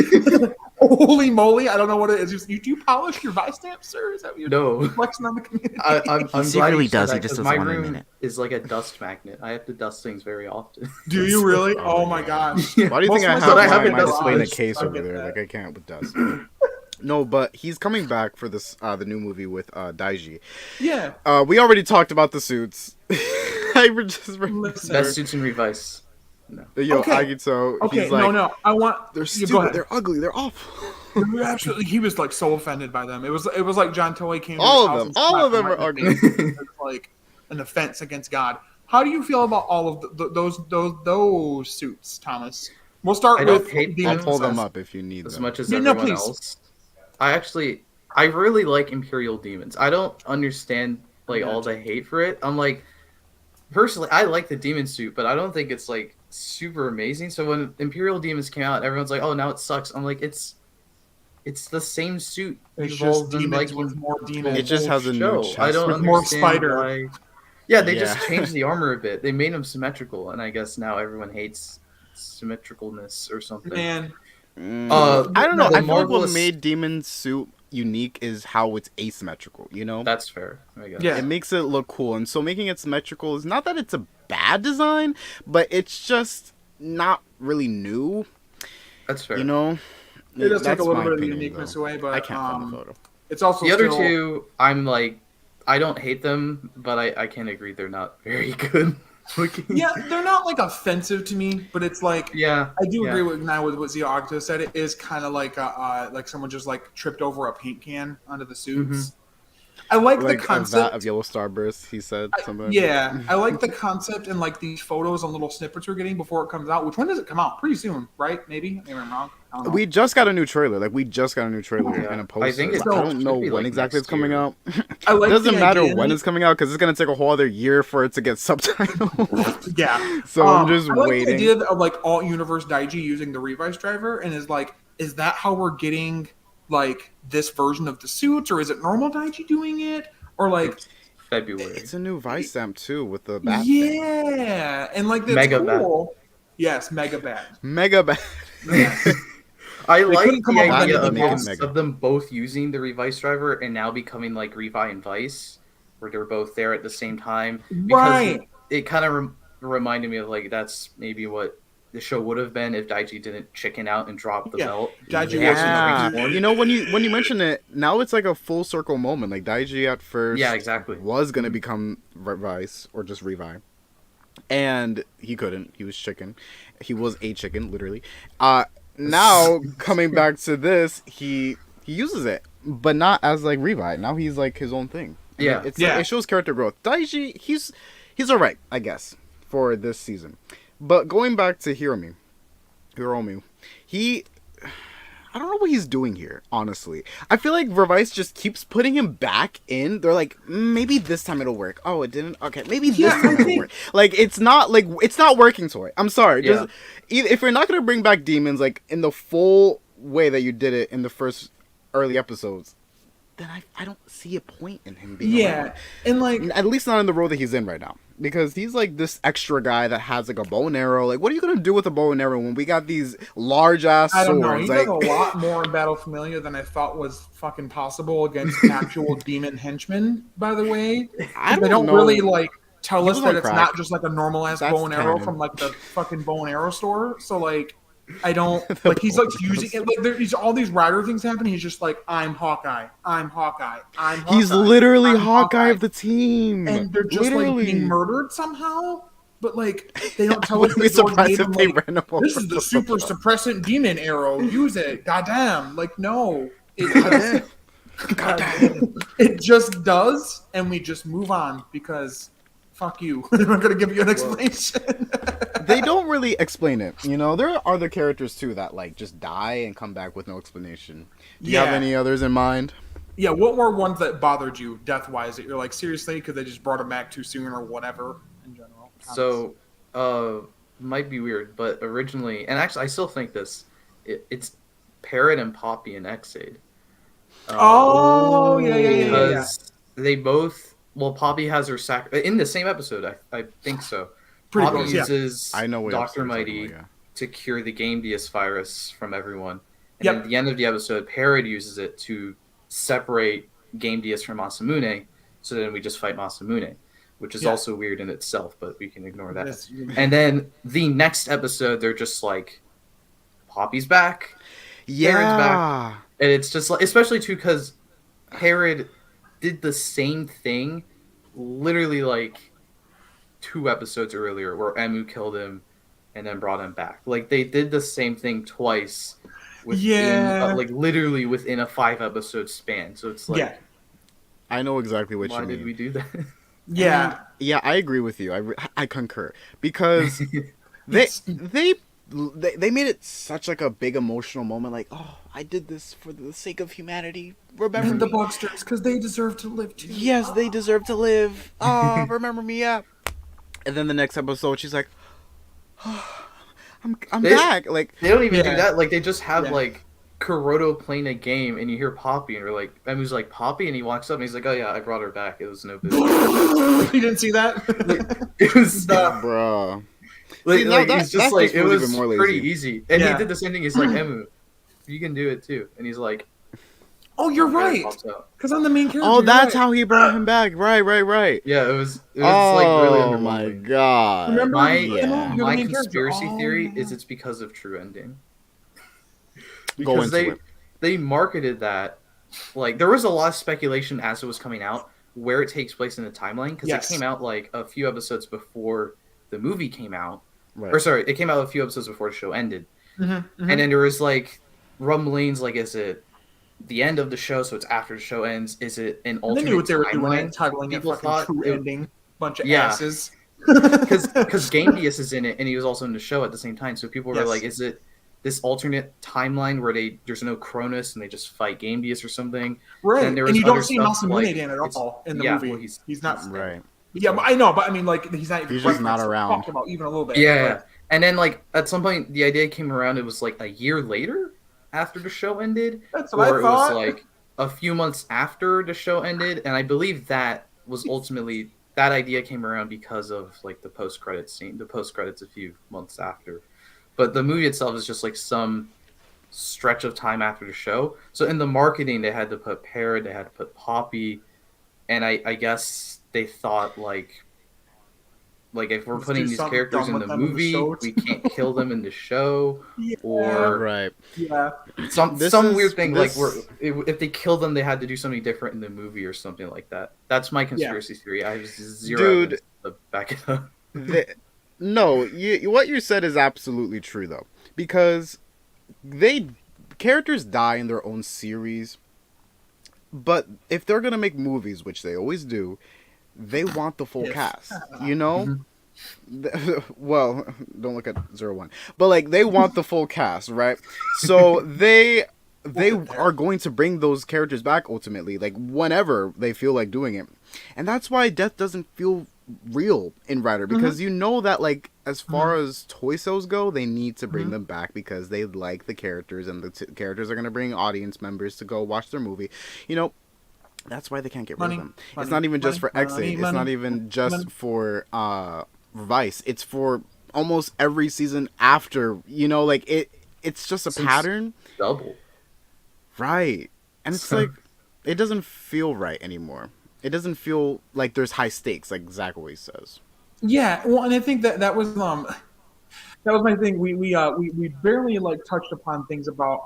holy moly! I don't know what it is. Do you polish your vice stamp, sir? Is that what you're flexing on the community? I'm he really does. He just doesn't my want to room admit it. Is like a dust magnet. I have to dust things very often. Do you really? Oh my gosh! Why do you think I have my display in a case over there? That. Like I can't with dust. No, but he's coming back for this the new movie with Daiji. Yeah. We already talked about the suits. I just best suits in Revice. No. Yo, Agito. Okay, he's like, no. I want. They're stupid. They're ugly. They're awful. Absolutely, he was like so offended by them. It was like John Toei came. All of them are ugly. It's like an offense against God. How do you feel about all of those suits, Thomas? We'll start with. I'll pull them up if you need as them. much as everyone else. I really like Imperial Demons. I don't understand all the hate for it. I'm like, personally, I like the demon suit, but I don't think it's like super amazing. So when Imperial Demons came out, everyone's like, "Oh, now it sucks." I'm like, it's the same suit. It's just demons with more demons. It just has a new chest. I don't with understand more spider. Why... Yeah, they just changed the armor a bit. They made them symmetrical, and I guess now everyone hates symmetricalness or something. Man. I don't know. I feel like what made Demon's suit unique is how it's asymmetrical, you know? That's fair, I guess. Yeah. It makes it look cool. And so making it symmetrical is not that it's a bad design, but it's just not really new. That's fair. You know? It does take a little bit of the uniqueness away, but I can't find the photo. It's also the other two, I'm like, I don't hate them, but I can't agree they're not very good looking. Yeah, they're not like offensive to me, but it's like I do agree with what Zio Agito said. It is kind of like someone just like tripped over a paint can under the suits. Mm-hmm. I like the concept a vat of yellow starburst. He said something. I like the concept and like these photos and little snippets we're getting before it comes out. Which when does it come out? Pretty soon, right? Maybe. Maybe I'm wrong. We just got a new trailer. Like we just got a new trailer and a poster. I don't know when exactly it's coming out. It doesn't matter when it's coming out because it's gonna take a whole other year for it to get subtitled. Yeah. So I'm just waiting. The idea of like all universe Daiji using the Revice driver and is that how we're getting like this version of the suits, or is it normal Daiji doing it, or like it's February? It's a new Vice stamp too with the bat. Yeah, and like that's Mega cool. Bat. Yes, Mega Bat. Mega Bat. I like the idea of them both using the Revice driver and now becoming like Revi and Vice, where they're both there at the same time. Because it kind of reminded me of like that's maybe what the show would have been if Daiji didn't chicken out and drop the belt. Daiji wasn't. You know, when you mention it, now it's like a full circle moment. Like Daiji at first, was gonna become Vice or just Revi, and he couldn't. He was chicken. He was a chicken, literally. Now coming back to this, he uses it, but not as like Revi. Now he's like his own thing. Yeah, Like, it shows character growth. Daiji, he's alright, I guess, for this season. But going back to Hiromi, I don't know what he's doing here, honestly. I feel like Revice just keeps putting him back in. They're like, maybe this time it'll work. Oh, it didn't? Okay, maybe this time it'll work. Like, it's not working, Toy. I'm sorry. Yeah. If you're not going to bring back demons, like, in the full way that you did it in the first early episodes, then I don't see a point in him being around. And like at least not in the role that he's in right now, because he's like this extra guy that has like a bow and arrow. Like, what are you gonna do with a bow and arrow when we got these large ass swords? I don't know. He does a lot more in Battle Familiar than I thought was fucking possible against actual demon henchmen. By the way, I don't know. Really like tell He us was that on it's crack. not just like a normal ass That's bow and arrow canon. from like the fucking bow and arrow store. So like, I don't like he's like using it like there's all these rider things happening. He's just like, I'm Hawkeye, I'm Hawkeye, I'm Hawkeye. He's literally I'm Hawkeye of the team. and they're just like being murdered somehow. But like they don't tell us Wouldn't be that George surprised gave if him they like ran him over. this is the super suppressant demon arrow. Use it. Goddamn. Like no, it just Goddamn. it just does, and we just move on because fuck you. I'm not gonna give you an explanation. They don't really explain it. You know, there are other characters too that like just die and come back with no explanation. Do you have any others in mind? Yeah, what were ones that bothered you death wise that you're like seriously because they just brought him back too soon or whatever in general? So, might be weird, but originally, and actually, I still think this. It's Parrot and Poppy and Xaid. Yeah. Because they both. Well, Poppy has her in the same episode. I think so. Pretty Poppy close, yeah. uses I know what Dr. Mighty to cure the Game Deus virus from everyone. And at the end of the episode, Parrot uses it to separate Game Deus from Masamune. So then we just fight Masamune, which is also weird in itself, but we can ignore that. And then the next episode, they're just like, Poppy's back. Parrot's back. And it's just like, especially too, because Herod did the same thing literally like 2 episodes earlier where Emu killed him and then brought him back. Like they did the same thing twice within like literally within a 5-episode span. So it's like I know exactly what you mean. Why did we do that? Yeah, I agree with you. I concur because they made it such like a big emotional moment. Like, oh, I did this for the sake of humanity. Remember the Bugsters because they deserve to live too. Yes, they deserve to live. Oh, remember me, yeah. And then the next episode, she's like, oh, I'm back. Like they don't even do that. Like they just have like Kuroto playing a game, and you hear Poppy, and we're like, Emu's like Poppy, and he walks up, and he's like, oh yeah, I brought her back. It was no business. You didn't see that? It was bruh. Like, See, like he's just like it was pretty lazy. easy, and he did the same thing. He's like, Emu, you can do it too, and he's like, oh, you're right, because I'm the main character. Oh, that's how he brought him back. Right. Yeah, it was like really underwhelming. Oh my god. Remember, my conspiracy theory is it's because of True Ending. Because they marketed that, like there was a lot of speculation as it was coming out where it takes place in the timeline because it came out like a few episodes before the movie came out. Or sorry, it came out a few episodes before the show ended. And then there was like rumblings like, is it the end of the show, so it's after the show ends? Is it an alternate timeline? Titling it fucking True Ending. Bunch of asses. Because Game Deus is in it, and he was also in the show at the same time. So people were like, is it this alternate timeline where there's no Cronus and they just fight Game Deus or something? Right. And you don't see Masamune in it at all in the movie. Well, he's not. Right. Yeah, but I know, but I mean, like, he's not even. He's just not around. Talked about even a little bit. Yeah. And then, like, at some point, the idea came around. It was like a year later after the show ended, that's what I thought. Or it was like a few months after the show ended, and I believe that was ultimately that idea came around because of like the post-credits scene. The post-credits a few months after, but the movie itself is just like some stretch of time after the show. So in the marketing, they had to put Parrot, they had to put Poppy, and I guess they thought like if we're putting these characters in the movie, we can't kill them in the show, or some weird thing like if they kill them, they had to do something different in the movie or something like that. That's my conspiracy theory. I have zero evidence to back it up. No, what you said is absolutely true though, because characters die in their own series, but if they're gonna make movies, which they always do, they want the full cast, you know? Well, don't look at 01. But like they want the full cast, right? So they are going to bring those characters back ultimately, like whenever they feel like doing it. And that's why death doesn't feel real in Rider, because you know that like as far as toy sales go, they need to bring them back because they like the characters, and the characters are going to bring audience members to go watch their movie. You know, that's why they can't get rid of them. It's not even just for Xaid. It's not even just for Vice. It's for almost every season after. You know, like it's just a pattern. Double. Right. And it's like it doesn't feel right anymore. It doesn't feel like there's high stakes, like Zach always says. Yeah, well, and I think that was that was my thing. We barely like touched upon things about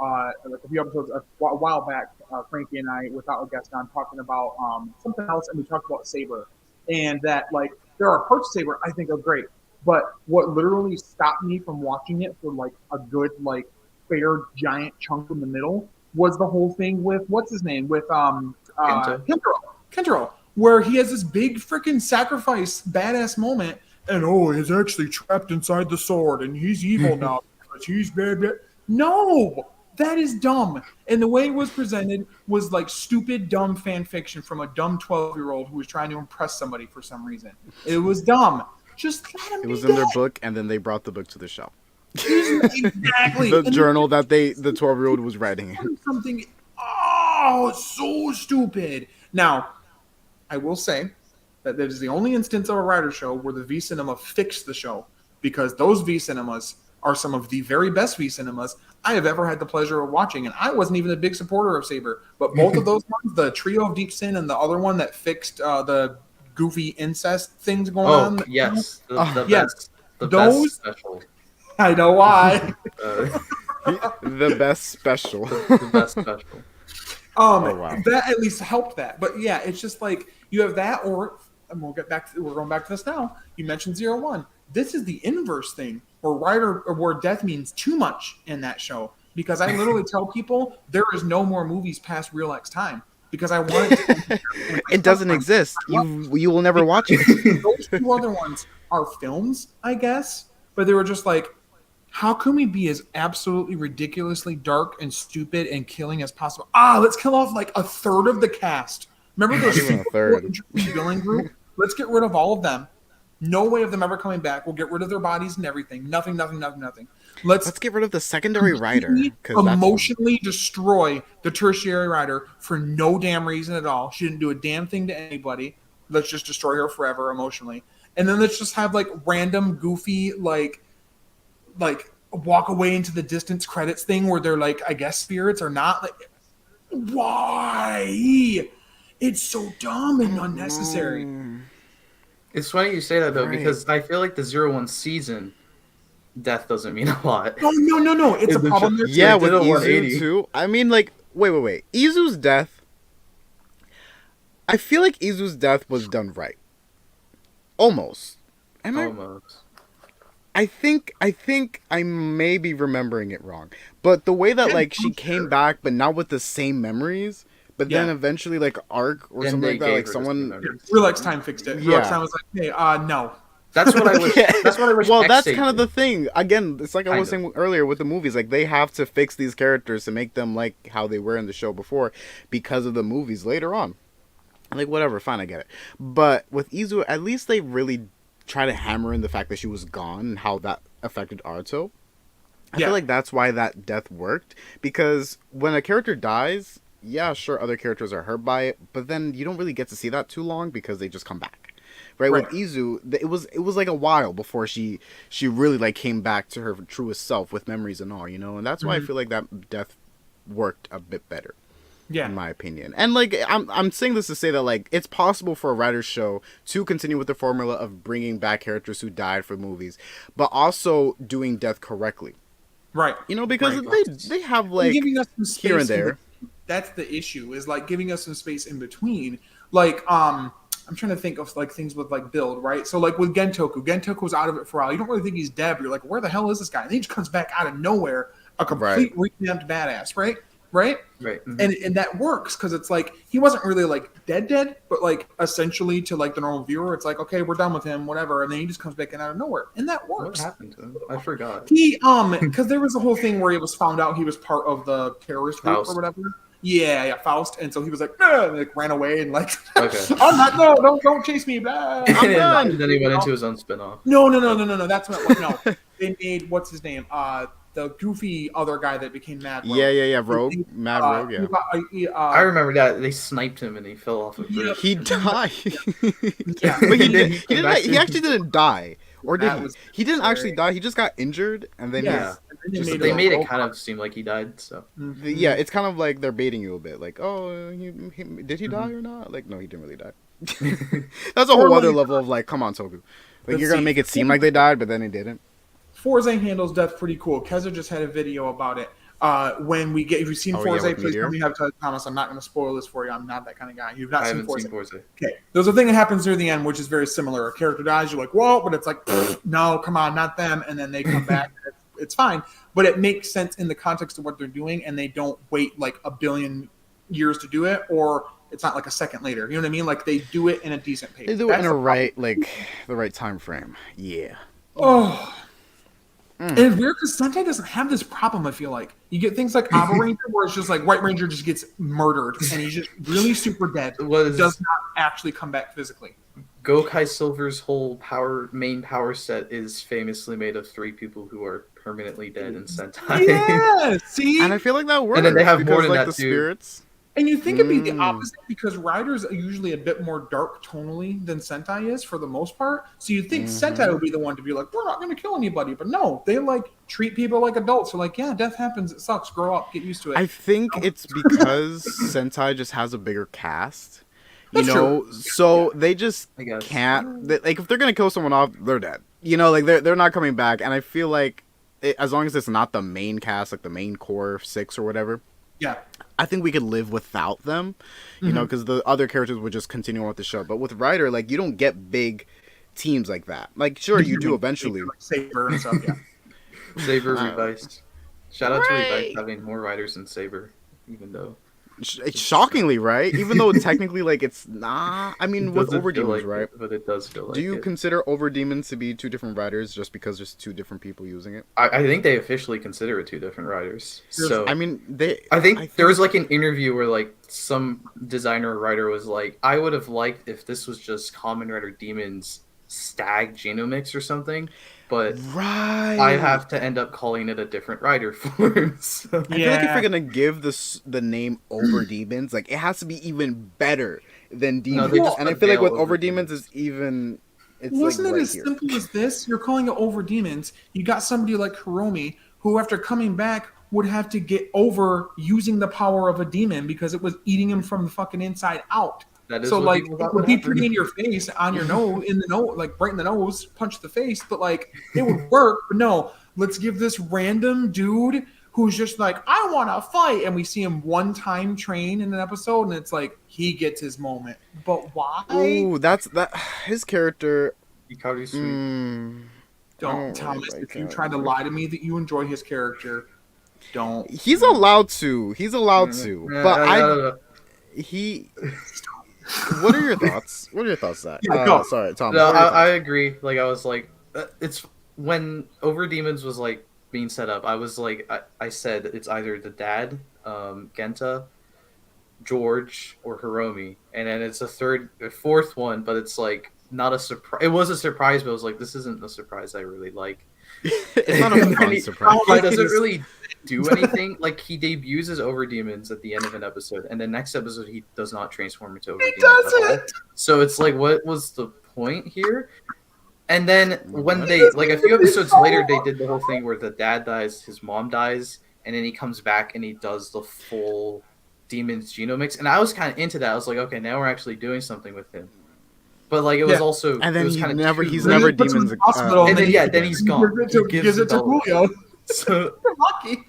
like a few episodes a while back. Frankie and I, without a guest on, talking about something else, and we talked about Saber, and that like there are parts of Saber I think are great, but what literally stopped me from watching it for like a good like fair giant chunk in the middle was the whole thing with what's his name with Kentaro, where he has this big freaking sacrifice badass moment and he's actually trapped inside the sword and he's evil now because he's bad. No, that is dumb. And the way it was presented was like stupid, dumb fan fiction from a dumb 12-year-old who was trying to impress somebody for some reason. It was dumb. Just let him It was be in dead. their book, and then they brought the book to the show. Exactly. The journal that the 12-year-old was writing. Something, so stupid. Now, I will say that that is the only instance of a writer show where the V Cinema fixed the show, because those V Cinemas are some of the very best V Cinemas I have ever had the pleasure of watching. And I wasn't even a big supporter of Saber, but both of those ones, the Trio of Deep Sin and the other one that fixed the goofy incest things going on. Yes. Yes. The Those- best special. I know why. The best special. The best special. Wow. That at least helped that. But yeah, it's just like you have that, or and we're going back to this now. You mentioned 01. This is the inverse thing where death means too much in that show, because I literally tell people there is no more movies past Real X Time because I wanted to. It doesn't exist. You will never watch it. Those two other ones are films, I guess, but they were just like, how can we be as absolutely ridiculously dark and stupid and killing as possible? Let's kill off like a third of the cast. Remember those Not even a super third. interesting villain group? Let's get rid of all of them. No way of them ever coming back. We'll get rid of their bodies and everything. Nothing. Let's get rid of the secondary writer. Emotionally destroy the tertiary writer for no damn reason at all. She didn't do a damn thing to anybody. Let's just destroy her forever emotionally. And then let's just have like random goofy like walk away into the distance credits thing where they're like, I guess spirits or not. Like, why? It's so dumb and unnecessary. It's funny you say that though, Right. because I feel like the 01 season, death doesn't mean a lot. No. It's a problem. Yeah, They with did a Izu 180. too. I mean, like, wait. Izu's death. I feel like Izu's death was done right. Almost. Almost. I think I may be remembering it wrong, but the way that like she came back, but not with the same memories, but then eventually like Arc or And something they like that, gave like her someone. Real X Time fixed it. Real X Yeah. Time was like, hey, no. That's what I wish. That's what I wish. Well, that's X-Aid kind of did. the thing. Again, it's like I was Kind saying earlier with the movies. Like they have to fix these characters to make them like how they were in the show before, because of the movies later on. Like whatever, fine, I get it. But with Izu, at least they really try to hammer in the fact that she was gone and how that affected Aruto. I feel like that's why that death worked, because when a character dies, yeah, sure, other characters are hurt by it, but then you don't really get to see that too long because they just come back. Right? With Izu, it was like a while before she really like came back to her truest self with memories and all, and that's why I feel like that death worked a bit better. Yeah. In my opinion. And like I'm saying this to say that like it's possible for a writer's show to continue with the formula of bringing back characters who died for movies, but also doing death correctly. Right. Because they have like giving us some space here and there. That's the issue, is like giving us some space in between. Like I'm trying to think of like things with like build, right? So like with Gentoku was out of it for a while. You don't really think he's dead, but you're like, where the hell is this guy? And he just comes back out of nowhere, a complete revamped badass, right? Mm-hmm. And that works because it's like he wasn't really like dead, but like essentially to like the normal viewer, it's like, okay, we're done with him, whatever, and then he just comes back in out of nowhere, and that works. What happened to him? I forgot. He because there was a whole thing where he was found out he was part of the terrorist group Faust. or whatever. Yeah, Faust, and so he was like, and like ran away and like, Okay. I'm not, no, don't chase me, blah. I'm done. And then he went into his own spinoff. No. That's what. No, they made what's his name? The goofy other guy that became Mad Rogue. Yeah. Rogue, Mad Rogue. Yeah. I remember that they sniped him and he fell off a bridge. He died. Yeah. But he did. didn't. He actually didn't die, or did That he? was He didn't actually die. He just got injured, and then Yeah. And They made it kind of seem like he died. So yeah, it's kind of like they're baiting you a bit. Like, oh, did he die or not? Like, no, he didn't really die. That's a whole other level of like, come on, Toku. Like, you're gonna make it seem like they died, but then they didn't. Forza handles death pretty cool. Keza just had a video about it. When we get, if you've seen Forza, please tell me you have to, Thomas. I'm not going to spoil this for you. I'm not that kind of guy. You've not seen Forza. Okay, there's a thing that happens near the end, which is very similar. A character dies, you're like, whoa, but it's like, no, come on, not them, and then they come back. It's fine, but it makes sense in the context of what they're doing, and they don't wait like a billion years to do it, or it's not like a second later. You know what I mean? Like they do it in a decent pace. They do it in the right time frame. Yeah. Oh. And it's weird because Sentai doesn't have this problem, I feel like. You get things like Aba Ranger where it's just like White Ranger just gets murdered and he's just really super dead. Does not actually come back physically. Gokai Silver's whole main power set is famously made of 3 people who are permanently dead in Sentai. Yeah, see? And I feel like that works. And then they have more than like, that the too. Spirits. And you think it'd be the opposite because Riders are usually a bit more dark tonally than Sentai is for the most part. So you think Sentai would be the one to be like, we're not going to kill anybody. But no, they like treat people like adults. So like, yeah, death happens. It sucks. Grow up. Get used to it. I think it's because Sentai just has a bigger cast. That's true. So they just can't. Like, if they're going to kill someone off, they're dead. You know, like they're not coming back. And I feel like as long as it's not the main cast, like the main core 6 or whatever. Yeah. I think we could live without them, you know, because the other characters would just continue on with the show. But with Rider, like, you don't get big teams like that. Like, sure, you do eventually. Like Saber and stuff, yeah. Saber Revised. Shout out to Revised having more riders than Saber, even though. It's shockingly, right? Even though technically, like, it's not. I mean, with Overdemons, right? But it does feel like Do you consider Overdemons to be 2 different riders just because there's 2 different people using it? I think they officially consider it 2 different riders. So I mean, I think there was like an interview where like some designer or writer was like, I would have liked if this was just Kamen Rider Demons Stag Genomix or something. But I have to end up calling it a different rider form. So. I feel like if you're gonna give the name Overdemons, like it has to be even better than Demons. No, and I feel like with Overdemons is even. Wasn't it as simple as this? You're calling it Overdemons. You got somebody like Hiromi who, after coming back, would have to get over using the power of a demon because it was eating him from the fucking inside out. So like it would be pretty in your face, on your nose, in the nose, like right in the nose, punch the face, but like it would work. But no, let's give this random dude who's just like, I want to fight, and we see him one time train in an episode, and it's like he gets his moment. But why? Oh, that's his character. Don't, Thomas. If you try to lie to me that you enjoy his character, don't. He's allowed to. But he. What are your thoughts? Zach? Sorry, Tom. No, I agree. Like, I was like, it's when Overdemons was like being set up. I was like, I said it's either the dad, Genta, George, or Hiromi, and then it's a fourth one, but it's like not a surprise. It was a surprise, but I was like, this isn't the surprise I really like. It's not a fun surprise. He doesn't really do anything. Like, he debuts as Overdemons at the end of an episode, and the next episode he does not transform into Overdemons at all. So it's like, what was the point here? And then when they, like, a few episodes later, they did the whole thing where the dad dies, his mom dies, and then he comes back and he does the full Demons Genomix. And I was kind of into that. I was like, okay, now we're actually doing something with him. But like, it was also, and then he's never Demons. And then he's gone. He gives it to Julio. So lucky.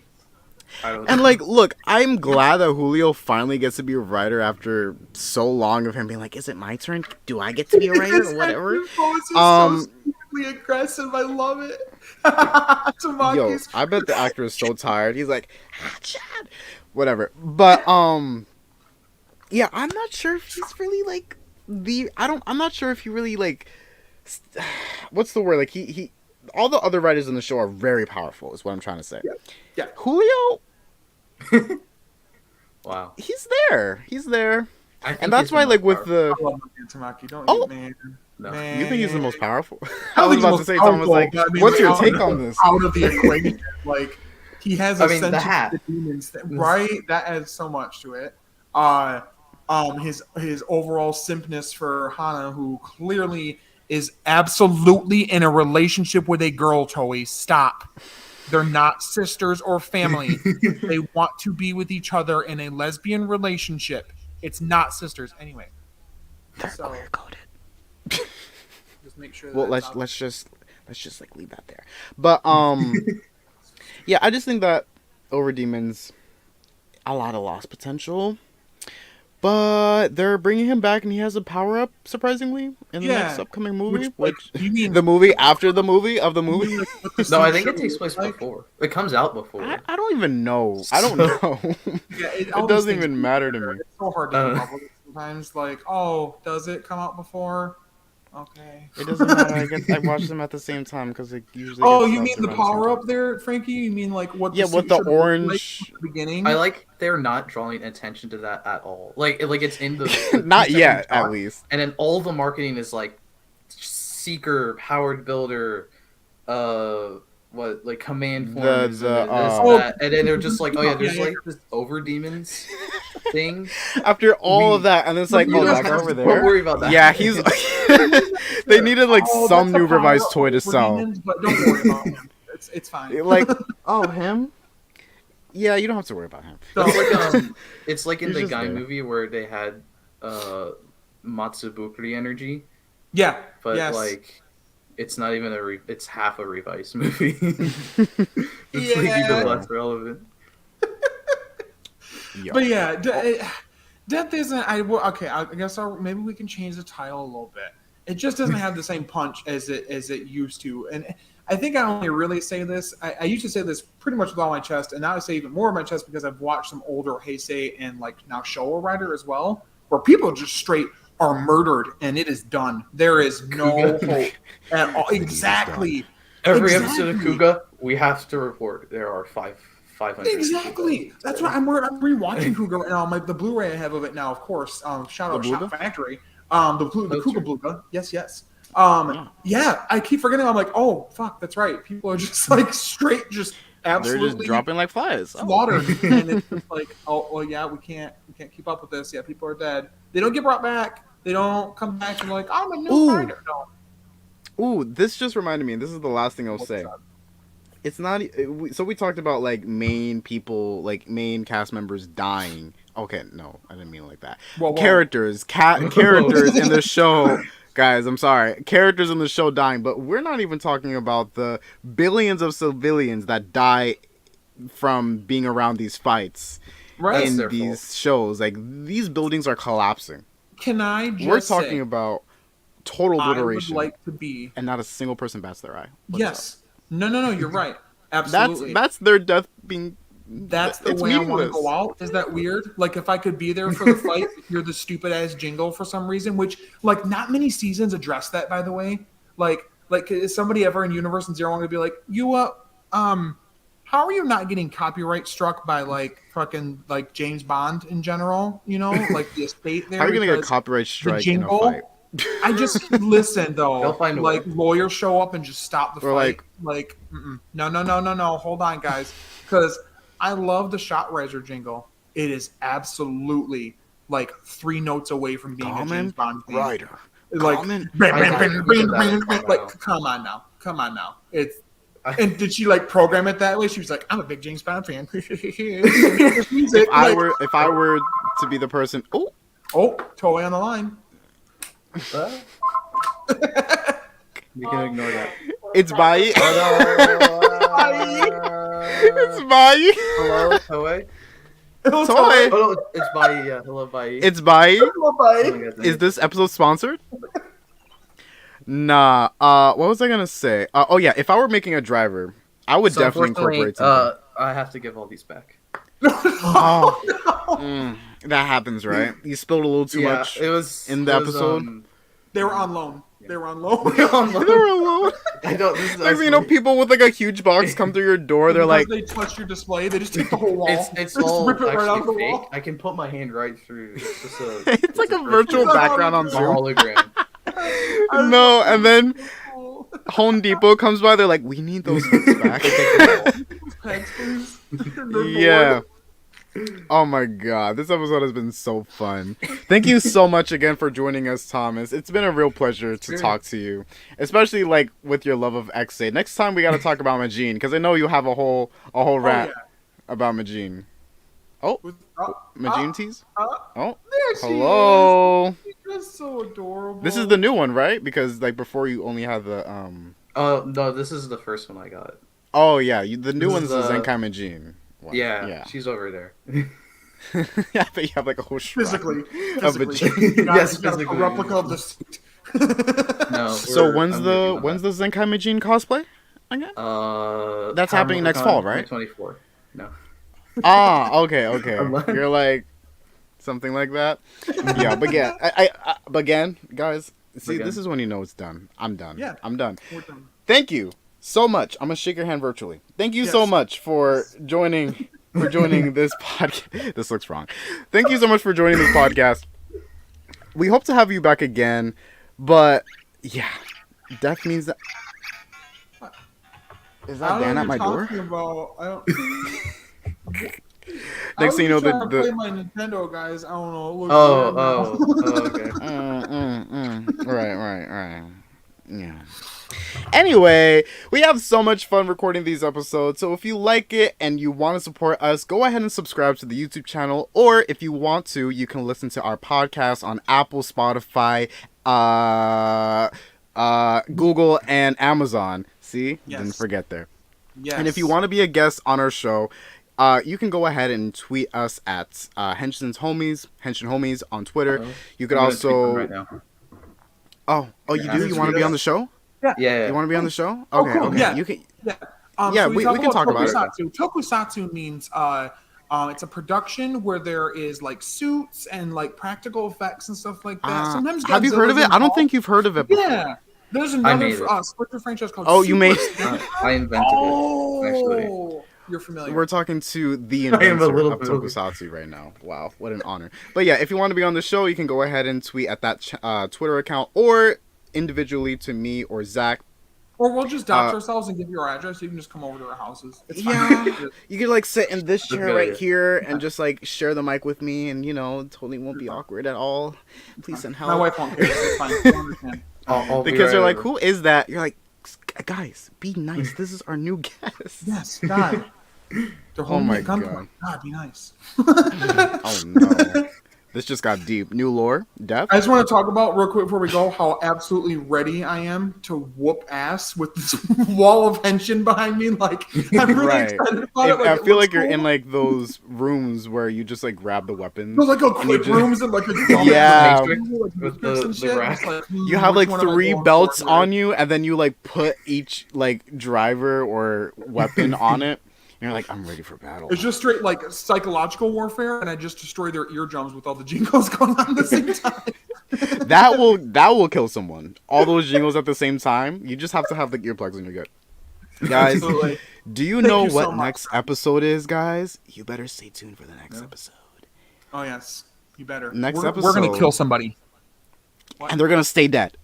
And like, look, I'm glad that Julio finally gets to be a writer after so long of him being like, "Is it my turn? Do I get to be a writer or whatever?" So stupidly aggressive. I love it. Yo, I bet the actor is so tired. He's like, Chad, whatever. But yeah, I'm not sure if he's really like I'm not sure if he really like. What's the word? Like he. All the other writers in the show are very powerful, is what I'm trying to say. Yeah. Julio. Wow. He's there. And that's why, like, with the. I love Tamaki. Don't man. No. Man. You think he's the most powerful? I was about to say, Tom was like, what's your take on this? Out of the equation, like, he has a sense of the demons, right? That adds so much to it. His overall simpness for Hana, who clearly is absolutely in a relationship with a girl, Toei. Stop. They're not sisters or family. They want to be with each other in a lesbian relationship. It's not sisters anyway. They're queer coded. Just make sure. Well, let's just like leave that there. But yeah, I just think that Over Demons, a lot of lost potential. But they're bringing him back, and he has a power up, surprisingly, in the next upcoming movie. Which you mean the movie after the movie of the movie? No, I think it takes place before. It comes out before. I don't even know. I don't know. Yeah, it doesn't even matter to me. It's so hard to come up with sometimes. Like, oh, does it come out before? Okay. It doesn't matter. I watch them at the same time because it usually. Oh, you mean the power up there, Frankie? You mean like what? Yeah, with the orange. Like the beginning. I like they're not drawing attention to that at all. Like it's in the not yet, at least. And then all the marketing is like Seeker, Powered Builder, like command forms, that. And then they're just like, oh yeah, there's like this Over Demons thing. After all of that, and it's like, oh, that guy over there. Don't worry about that. Yeah, he's. They needed like some new revised toy to sell. Demons, but don't worry about him. It's fine. Like, oh, him? Yeah, you don't have to worry about him. So, it's like in the Guy movie where they had Matsubukuri energy. Yeah, but like, it's not even it's half a revised movie. It's like even less relevant. But yeah, Death isn't. I guess maybe we can change the title a little bit. It just doesn't have the same punch as it used to. And I think I only really say this. I used to say this pretty much with all my chest, and now I say even more of my chest because I've watched some older Heisei and like now Showa Rider as well, where people just straight are murdered and it is done. There is no hope at all. Exactly. Every episode of Kuga, we have to report there are 500. Exactly. That's why I'm rewatching Kuga right now. The Blu-ray I have of it now, of course. Shout out Shop Factory. The Kuga Bluga. Yes. Yeah, I keep forgetting. I'm like, oh fuck, that's right. People are just like straight, just absolutely they're just dropping like flies, slaughtered, and it's just like, oh well, yeah, we can't keep up with this. Yeah, people are dead. They don't get brought back. They don't come back and like, I'm a new fighter. No. Ooh, this just reminded me. This is the last thing I'll say. It's not. So we talked about like main people, like main cast members dying. Okay, no, I didn't mean it like that. Whoa. Characters in the show. Guys, I'm sorry. Characters in the show dying, but we're not even talking about the billions of civilians that die from being around these fights in these shows. Like, these buildings are collapsing. Can I just We're talking about total obliteration. I would like to be... And not a single person bats their eye. Yes. No, you're right. Absolutely. That's their death being... That's the way I want to go out. Is that weird? Like, if I could be there for the fight, hear the stupid ass jingle for some reason, which like not many seasons address that, by the way. Like is somebody ever in Universe and Zero going to be like, how are you not getting copyright struck by like fucking like James Bond in general? You know, like the estate there. How are you gonna get copyright strike in a fight? I just listen though. Like lawyers show up and just stop the fight. No. Hold on, guys, because I love the Shot Riser jingle. It is absolutely like 3 notes away from being a James Bond theme. Rider. Like, like, come on now. It's and did she like program it that way? She was like, I'm a big James Bond fan. If I were to be the person, Toei on the line. You can ignore that. It's Bai. It's Bai. Hello, Toei. Toei. Oh, no, it's Bai. Yeah, hello, Bai. It's Bai. Hello, Bai. Is this episode sponsored? Nah. What was I gonna say? Oh yeah, if I were making a driver, I would definitely incorporate something. I have to give all these back. That happens, right? You spilled a little too much. It was in the episode. They were on loan. They were on loan. I don't. People with like a huge box come through your door. They're like, they touch your display. They just take the whole wall. It's all rip it right out of the wall. I can put my hand right through. It's just it's like a virtual background on Zoom. Hologram. No, and then Home Depot comes by. They're like, we need those back. Pegs, please. Yeah. Oh my god, this episode has been so fun. Thank you so much again for joining us, Thomas. It's been a real pleasure to talk to you, especially like with your love of X8. Next time we got to talk about Majin because I know you have a whole rant about Majin. Oh, Majin tease. Oh, there hello. She's just so adorable. This is the new one, right? Because like before you only had the Oh no, this is the first one I got. Oh yeah, the new one's the Zenkai Majin. Wow. Yeah, she's over there. Yeah, but you have like a whole shrine physically. Yes, physically. A replica of the suit. No. So when's the Zenkai Majin cosplay again? That's happening next fall, right? 2024. No. Okay. You're like something like that. Yeah, but yeah, but again, guys, see, this is when you know it's done. I'm done. Yeah, I'm done. We're done. Thank you so much. I'm gonna shake your hand virtually. Thank you so much for joining this podcast. This looks wrong. Thank you so much for joining this podcast. We hope to have you back again, but yeah, death means that. Is that Dan at my door? Next thing you know, play my Nintendo, guys. I don't know. Okay. Right. Yeah. Anyway, we have so much fun recording these episodes, so if you like it and you want to support us, go ahead and subscribe to the YouTube channel, or if you want to, you can listen to our podcast on Apple, Spotify, Google, and Amazon. See? Yes. Didn't forget there. Yes. And if you want to be a guest on our show, you can go ahead and tweet us at Henshin Homies on Twitter. You could also... Right now. Oh, you do? You want to be on the show? Yeah. You want to be on the show? Oh, Okay, cool. okay. Yeah. You can. Yeah, we can talk about it. Tokusatsu means it's a production where there is like suits and like practical effects and stuff like that. Sometimes have you heard of it? Involved. I don't think you've heard of it before. Yeah. There's another Splinter franchise called you made I invented it, actually. You're familiar. We're talking to the inventor of Tokusatsu right now. Wow, what an honor. But yeah, if you want to be on the show, you can go ahead and tweet at that Twitter account or individually to me or Zach. Or we'll just dox ourselves and give you our address. You can just come over to our houses. It's fine. You could like sit in this chair right here and just like share the mic with me, and totally won't be awkward at all. Please send help. My wife won't care. It's fine. I understand. Because they're like, who is that? You're like, guys, be nice. This is our new guest. Yes, God. Oh my god. God, be nice. Oh no. This just got deep. New lore, Death. I just want to talk about real quick before we go how absolutely ready I am to whoop ass with this wall of Henshin behind me. Like I'm really excited about it. Like, I feel like you're in like those rooms where you just like grab the weapons. Those like quick rooms and like a yeah. With the you have like 3 belts on you, and then you like put each like driver or weapon on it. You're like, I'm ready for battle. It's just straight like psychological warfare, and I just destroy their eardrums with all the jingles going on at the same time. that will kill someone. All those jingles at the same time. You just have to have the earplugs and you're good. Guys, absolutely. Do you know what next episode is, guys? You better stay tuned for the next episode. Oh yes, you better. Next episode, we're gonna kill somebody, and they're gonna stay dead.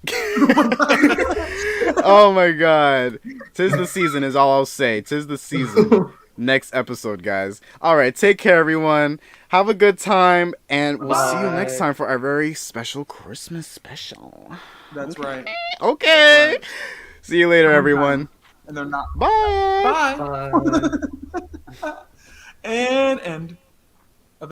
Oh my god, 'tis the season is all I'll say. 'Tis the season. Next episode, guys. All right, take care, everyone. Have a good time, and we'll see you next time for our very special Christmas special. That's right. Okay. That's right. See you later, everyone. And they're not. Bye. Bye. Bye. And end.